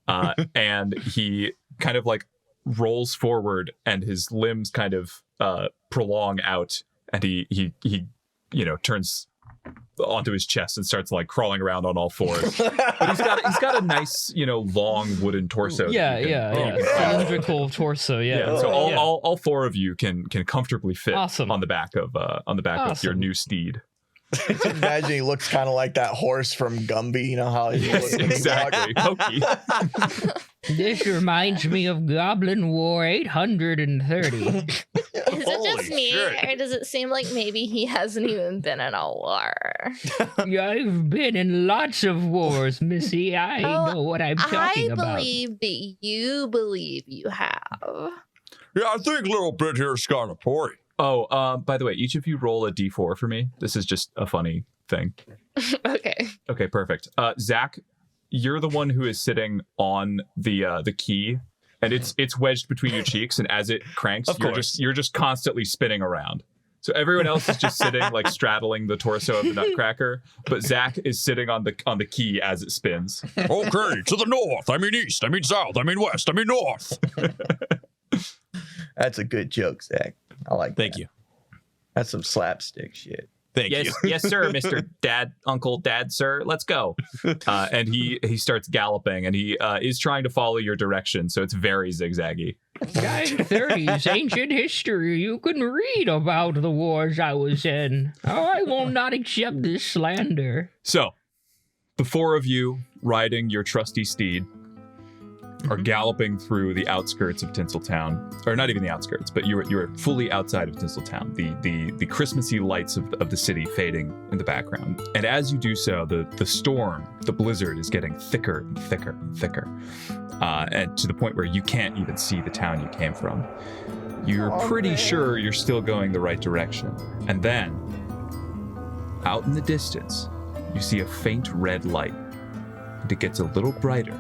And he kind of like rolls forward, and his limbs kind of prolong out, and he turns onto his chest and starts like crawling around on all fours. But he's got a nice, long wooden torso. Yeah. Cylindrical torso. Yeah. So all four of you can comfortably fit Awesome. on the back of your new steed. Just imagine he looks kind of like that horse from Gumby. You know how he looks when he Exactly. Pokey. This reminds me of Goblin War 830. Is it Holy just me, shit. or does it seem like maybe he hasn't even been in a war? I've been in lots of wars, Missy. I know what I'm talking about. I believe that you believe you have. Yeah, I think Lil Bit here's got a point. Oh, by the way, each of you roll a d4 for me. This is just a funny thing. Okay. Okay, perfect. Zach, you're the one who is sitting on the key, and it's wedged between your cheeks, and as it cranks, you're just constantly spinning around. So everyone else is just sitting like straddling the torso of the Nutcracker, but Zach is sitting on the key as it spins. Okay, to the north. I mean east. I mean south. I mean west. I mean north. That's a good joke, Zach. I like that. Thank you. That's some slapstick shit. Thank Yes, you. yes, sir, Mr. Dad, Uncle, Dad, sir. Let's go. And he starts galloping, and he is trying to follow your direction, so it's very zigzaggy. 930s, ancient history. You can read about the wars I was in. I will not accept this slander. So, the four of you, riding your trusty steed, are galloping through the outskirts of Tinseltown, or not even the outskirts, but you're fully outside of Tinseltown. The Christmassy lights of the city fading in the background, and as you do so, the storm, the blizzard, is getting thicker and thicker and thicker, and to the point where you can't even see the town you came from. You're pretty sure you're still going the right direction, and then, out in the distance, you see a faint red light, and it gets a little brighter.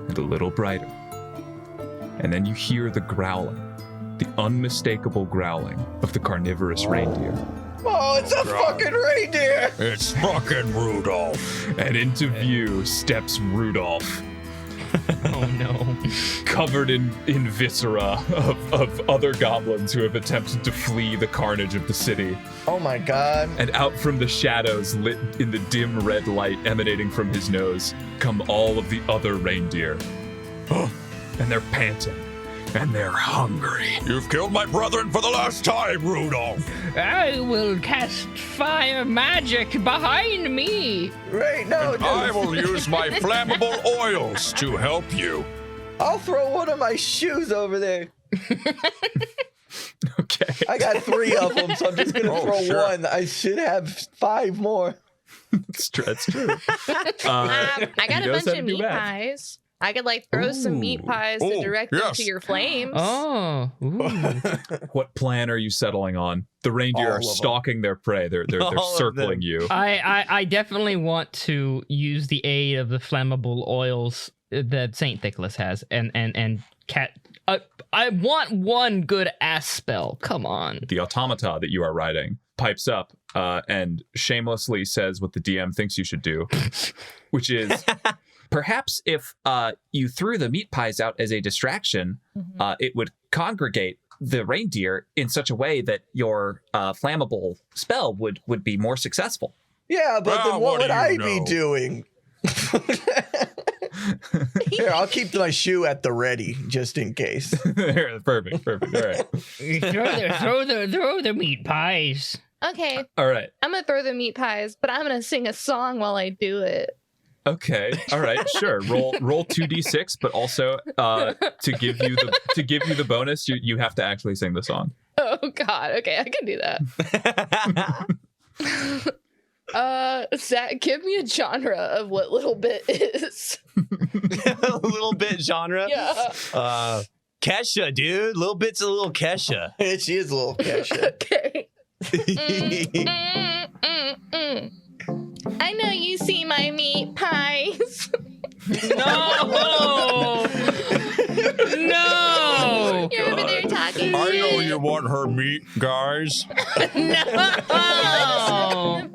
And a little brighter. And then you hear the growling, the unmistakable growling of the carnivorous reindeer. Oh, it's a fucking reindeer! It's fucking Rudolph. And into view steps Rudolph, Oh no. covered in viscera of other goblins who have attempted to flee the carnage of the city. Oh my god. And out from the shadows, lit in the dim red light emanating from his nose, come all of the other reindeer. And they're panting. And they're hungry. You've killed my brethren for the last time, Rudolph. I will cast fire magic behind me. Right, no, dude. I will use my flammable oils to help you. I'll throw one of my shoes over there. Okay. I got 3 of them, so I'm just gonna Oh, throw sure. one. I should have 5 more. That's true. I got he a knows bunch how to of do meat math. pies. I could like throw some meat pies to Ooh, direct yes. them to your flames. Oh. Ooh. What plan are you settling on? The reindeer All are of them. stalking their prey. They're All of circling them. you. I definitely want to use the aid of the flammable oils that Saint Thiccolas has, and cat. I want one good ass spell. Come on. The automata that you are riding pipes up and shamelessly says what the DM thinks you should do, which is Perhaps if you threw the meat pies out as a distraction, it would congregate the reindeer in such a way that your flammable spell would be more successful. Yeah, but then Ah, what what would do I you be know? doing? Here, I'll keep my shoe at the ready just in case. Perfect. All right. throw the meat pies. Okay, All right. I'm gonna throw the meat pies, but I'm gonna sing a song while I do it. Okay. All right. Sure. Roll 2d6, but also to give you the bonus, you have to actually sing the song. Oh God. Okay, I can do that. Zach, give me a genre of what Little Bit is. A little bit genre. Yeah. Kesha, dude. Little Bit's a little Kesha. She is a little Kesha. Okay. I know you see my meat pies. No! No! You're over there talking I know shit. you want her meat, guys. No!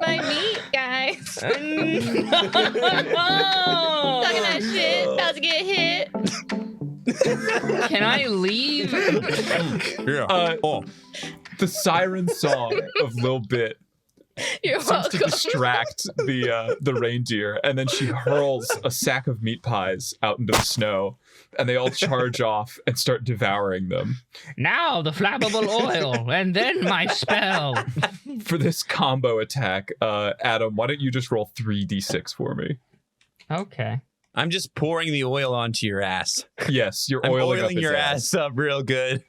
My meat, guys. Talking No! that shit. About to get hit. Can I leave? Yeah. The siren song of Lil Bit You're seems to welcome. distract the reindeer, and then she hurls a sack of meat pies out into the snow, and they all charge off and start devouring them. Now the flammable oil, and then my spell. For this combo attack, Adam, why don't you just roll 3d6 for me? Okay. I'm just pouring the oil onto your ass. Yes, you're I'm oiling up oiling his your ass. ass up real good.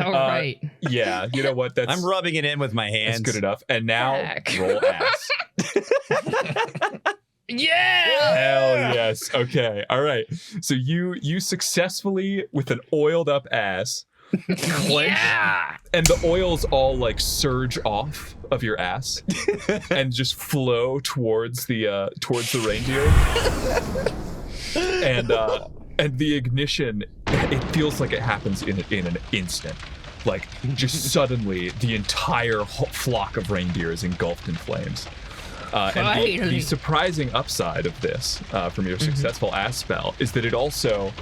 All right. Yeah, you know what? That's I'm rubbing it in with my hands. that's good enough. And now Heck. roll ass. Yeah! Hell yes. Okay. All right. So you successfully, with an oiled up ass, clench, Yeah! and the oils all like surge off of your ass and just flow towards the reindeer. And the ignition, it feels like it happens in an instant. Like, just suddenly, the entire flock of reindeer is engulfed in flames. And the Finally. surprising upside of this, from your successful ass spell, is that it also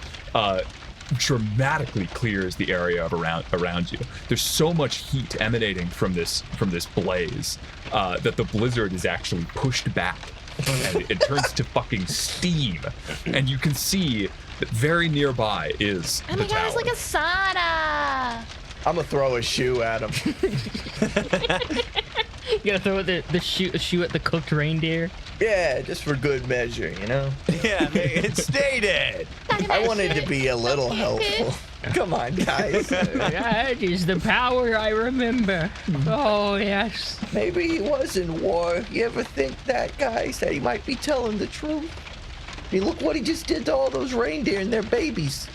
dramatically clears the area around you. There's so much heat emanating from this blaze that the blizzard is actually pushed back, and it turns to fucking steam. And you can see that very nearby is Oh the my god, tower. it's like a sauna. I'm gonna throw a shoe at him. You gotta throw the shoe at the cooked reindeer. Yeah, just for good measure, you know? Yeah, it stayed dead. I wanted to be a little helpful. Come on, guys. That is the power I remember. Oh, yes. Maybe he was in war. You ever think that, guys, that he might be telling the truth? I mean, look what he just did to all those reindeer and their babies.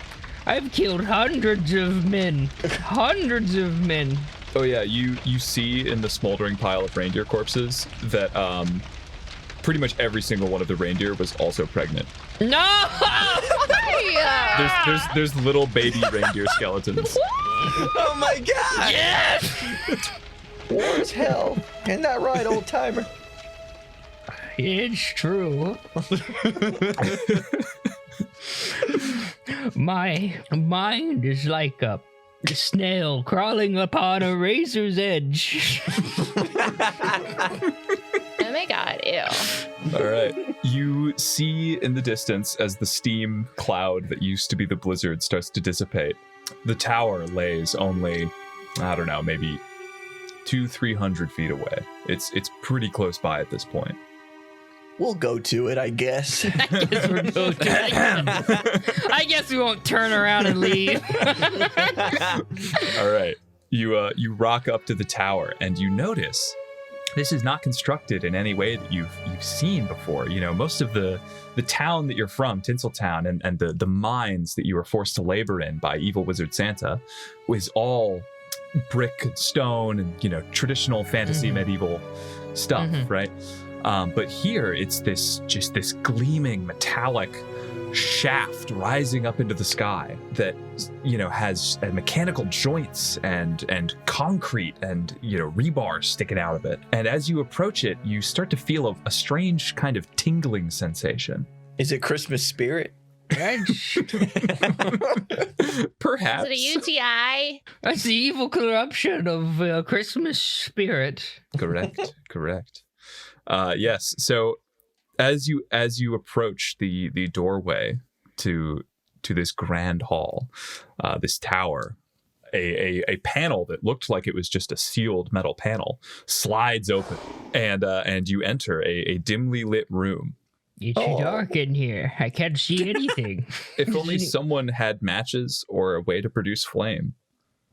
I've killed hundreds of men. Hundreds of men. Oh yeah, you see in the smoldering pile of reindeer corpses that pretty much every single one of the reindeer was also pregnant. No! There's little baby reindeer skeletons. Oh my god! Yes! War's hell. Isn't that right, old timer? It's true. My mind is like a snail crawling upon a razor's edge. Oh my god, ew. All right. You see in the distance as the steam cloud that used to be the blizzard starts to dissipate. The tower lays only, I don't know, maybe 200-300 feet away. It's pretty close by at this point. We'll go to it, I guess. I guess we're going to. I guess we won't turn around and leave. All right. You rock up to the tower and you notice this is not constructed in any way that you've seen before. You know, most of the town that you're from, Tinseltown, and the mines that you were forced to labor in by evil wizard Santa was all brick, stone, and, you know, traditional fantasy medieval stuff, right? But here it's this gleaming metallic shaft rising up into the sky that, you know, has mechanical joints and concrete and, you know, rebar sticking out of it. And as you approach it, you start to feel a strange kind of tingling sensation. Is it Christmas spirit? That's Perhaps. Is it a UTI? the evil corruption of Christmas spirit. Correct. Yes. So as you approach the doorway to this grand hall, this tower, a panel that looked like it was just a sealed metal panel slides open, and you enter a dimly lit room. It's dark in here. I can't see anything. If only someone had matches or a way to produce flame.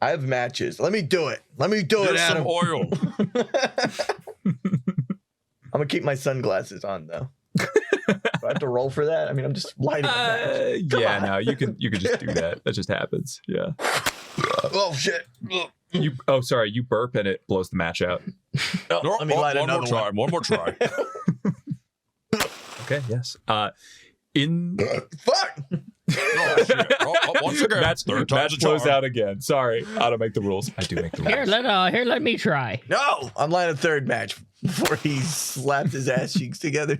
I have matches. Let me do it. Let me do it, Get some Adam. oil. I'm gonna keep my sunglasses on though. Do I have to roll for that? I mean, I'm just lighting a match. Yeah, no, you can just do that. That just happens. Yeah. Oh shit! Sorry, you burp and it blows the match out. Oh, let me light another one. One more try. Okay, yes. Fuck! Once again, match blows out again. Sorry, I don't make the ruls. I do make the rules. Here, let me try. No, I'm lighting a third match before he slaps his ass cheeks together.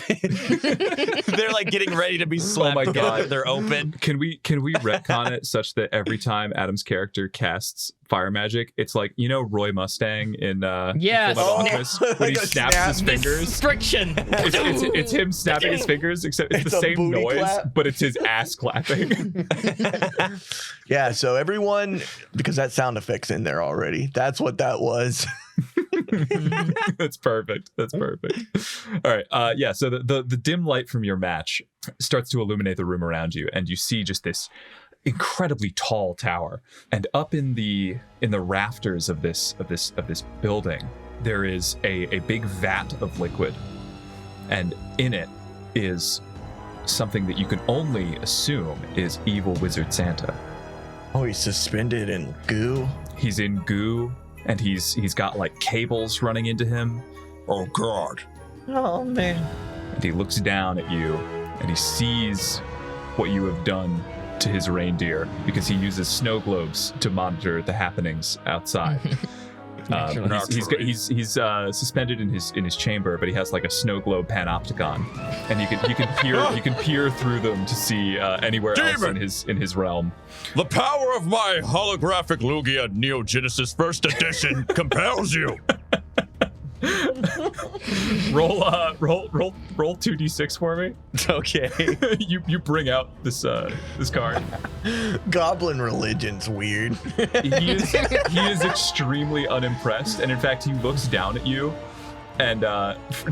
They're like getting ready to be slapped my together. God. They're open. Can we retcon it such that every time Adam's character casts fire magic, it's like, you know, Roy Mustang in Yes. Fullmetal Alchemist when he Like a snaps snap. his fingers. Friction. It's him snapping his fingers, except it's It's the a same booty noise, clap. but it's his ass clapping. Yeah, so everyone, because that sound effect's in there already. That's what that was. That's perfect. That's perfect. All right. Yeah. So the dim light from your match starts to illuminate the room around you, and you see just this incredibly tall tower. And up in the rafters of this building, there is a big vat of liquid, and in it is something that you can only assume is evil wizard Santa. Oh, he's suspended in goo. He's in goo, and he's got like cables running into him. Oh God. Oh man. And he looks down at you, and he sees what you have done to his reindeer, because he uses snow globes to monitor the happenings outside. He's suspended in his chamber, but he has like a snow globe panopticon, and you can peer through them to see anywhere Demon! else in his realm. The power of my holographic Lugia Neo Genesis First Edition compels you. Roll 2d6 for me. Okay. you bring out this card. Goblin religion's weird. He is extremely unimpressed, and in fact, he looks down at you, and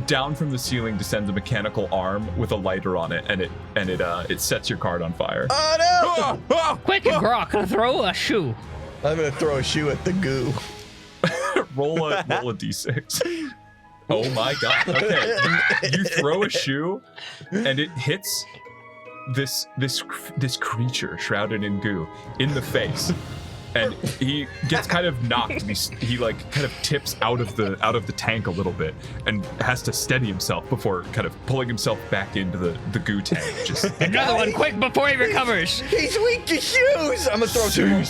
down from the ceiling descends a mechanical arm with a lighter on it, and it sets your card on fire. Oh no! Quick, Grork, throw a shoe. I'm gonna throw a shoe at the goo. roll a d6. Oh my god! Okay, you throw a shoe, and it hits this creature shrouded in goo in the face, and he gets kind of knocked. He like kind of tips out of the tank a little bit and has to steady himself before kind of pulling himself back into the goo tank. Just Another one, quick, before he recovers. He's weak to shoes. I'm gonna throw two more.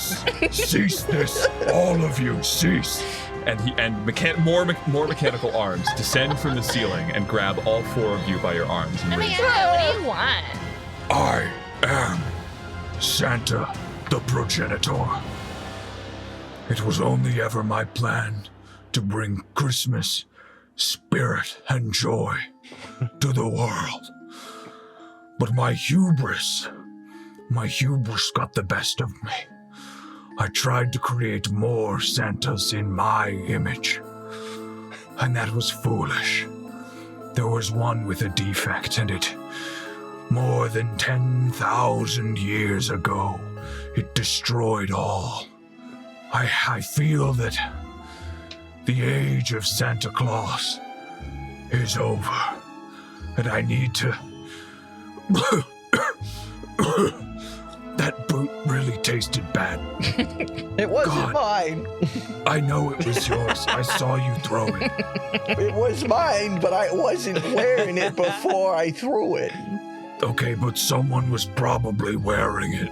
Cease this, all of you, cease. and more mechanical arms descend from the ceiling and grab all four of you by your arms and raise you. What do you want? I am Santa the Progenitor. It was only ever my plan to bring Christmas, spirit, and joy to the world. But my hubris got the best of me. I tried to create more Santas in my image, and that was foolish. There was one with a defect, and more than 10,000 years ago, it destroyed all. I feel that the age of Santa Claus is over, and I need to... That boot really tasted bad. It wasn't God. mine. I know it was yours. I saw you throw it. It was mine, but I wasn't wearing it before I threw it. Okay, but someone was probably wearing it.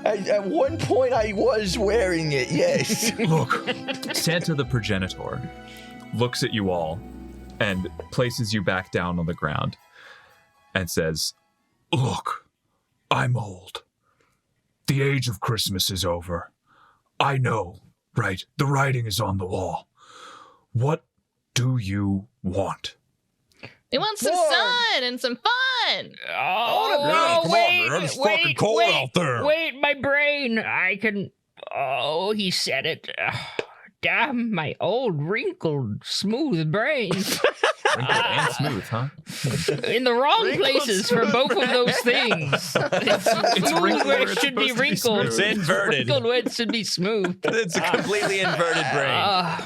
At one point, I was wearing it, yes. Look, Santa the Progenitor looks at you all and places you back down on the ground and says, look, I'm old. The age of Christmas is over. I know, right? The writing is on the wall. What do you want? We want some More. sun and some fun. Oh, come on, man. It's fucking cold out there. Wait, my brain. I can. Oh, he said it. damn my old wrinkled smooth brains. Wrinkled and smooth, huh? In the wrong places for both of those things. It's smooth wrinkled where where it it's should be supposed to be wrinkled. smooth. It's inverted. Wrinkled where it should be smooth. It's a completely inverted brain.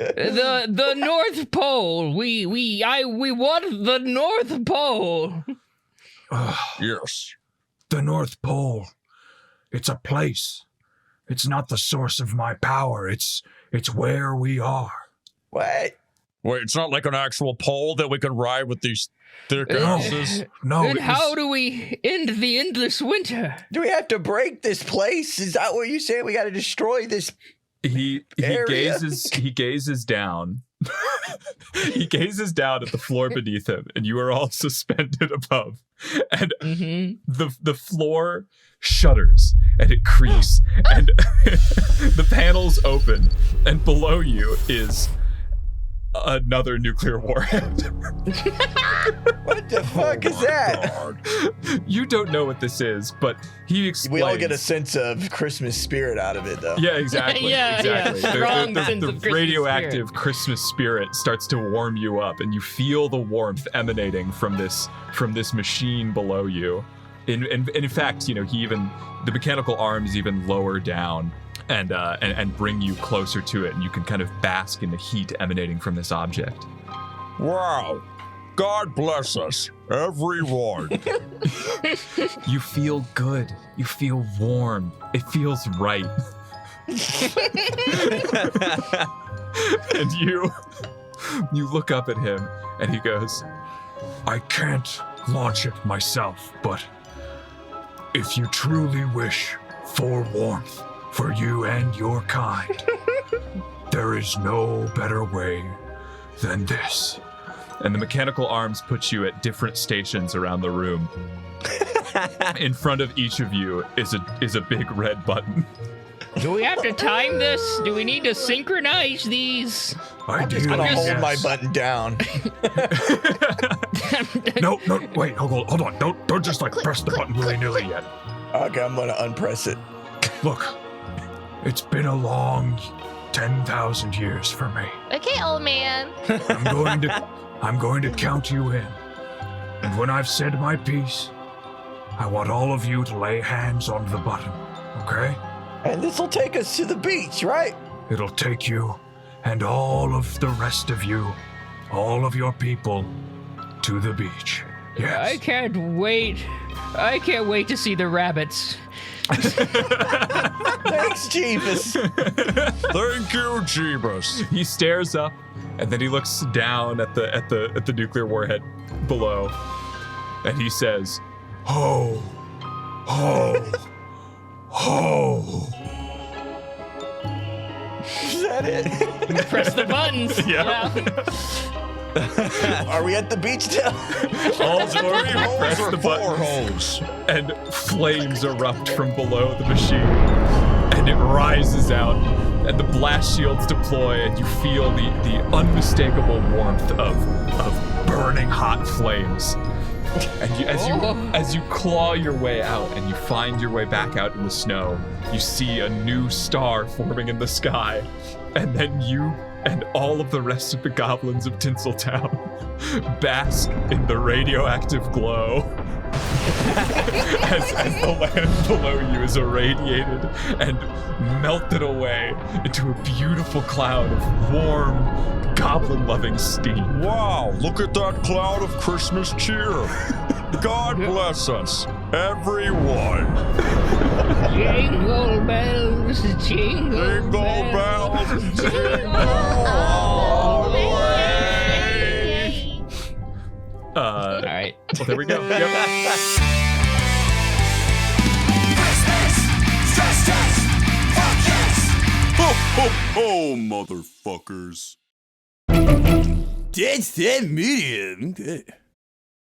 The North Pole. We want the North Pole. Yes. The North Pole. It's a place. It's not the source of my power. It's where we are. What? Wait, it's not like an actual pole that we can ride with these thick asses? No. And how do we end the endless winter? Do we have to break this place? Is that what you say? We got to destroy this? He Area. gazes down. He gazes down at the floor beneath him, and you are all suspended above. And the floor shudders and it creaks, and the panels open, and below you is another nuclear warhead. What the fuck is that? You don't know what this is, but he explains. We all get a sense of Christmas spirit out of it, though. Yeah, exactly. Yeah, exactly. strong The sense of Christmas radioactive spirit. Christmas spirit starts to warm you up, and you feel the warmth emanating from this machine below you. In fact, he even the mechanical arms even lower down and bring you closer to it, and you can kind of bask in the heat emanating from this object. Wow. God bless us, everyone. You feel good. You feel warm. It feels right. And you look up at him, and he goes, I can't launch it myself, but if you truly wish for warmth for you and your kind, there is no better way than this. and the mechanical arms put you at different stations around the room. In front of each of you is a big red button. Do we have to time this? Do we need to synchronize these? I'm just gonna hold my button down. No, wait, hold on. Don't just like press the button willy-nilly yet. Okay, I'm gonna unpress it. Look, it's been a long 10,000 years for me. Okay, old man. I'm going to count you in. And when I've said my piece, I want all of you to lay hands on the button, okay? And this will take us to the beach, right? It'll take you and all of the rest of you, all of your people, to the beach. Yes. I can't wait. I can't wait to see the rabbits. Thanks, Jeebus. Thank you, Jeebus. He stares up, and then he looks down at the nuclear warhead below, and he says, Ho, ho, ho. Is that it? Press the buttons. Yeah. Are we at the beach now? all four of you Holes press or the four buttons, holes? and flames erupt from below the machine, and it rises out, and the blast shields deploy, and you feel the unmistakable warmth of burning hot flames. And as you claw your way out and you find your way back out in the snow, you see a new star forming in the sky, and then you and all of the rest of the goblins of Tinseltown bask in the radioactive glow as the land below you is irradiated and melted away into a beautiful cloud of warm, goblin-loving steam. Wow, look at that cloud of Christmas cheer. God bless us, everyone. Jingle bells, jingle, Jingle bells, jingle all the way. All right. Well, there we go. Yep. Ho, ho, ho, motherfuckers. That's that medium.